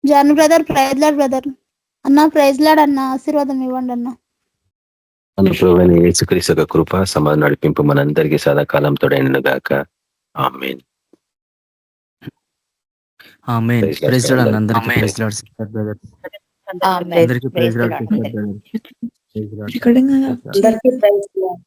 John brother, praise lord brother. అన్న ప్రైజ్ లార్డ్ అన్న, ఆశీర్వాదం ఇవ్వండి అన్న.
మన ప్రభువైన యేసుక్రీస్తు యొక్క కృప, సమాధానం, నడిపింపు మనందరికీ సదాకాలం తోడైనను గాక. ఆమేన్.
ఆమేన్. ప్రైజ్ లార్డ్ అన్న. అందరికీ ప్రైజ్ లార్డ్ సిస్టర్ బ్రదర్. అందరికీ praise lord sister brother. Praise lord.
అందరికీ ప్రైజ్ లార్డ్.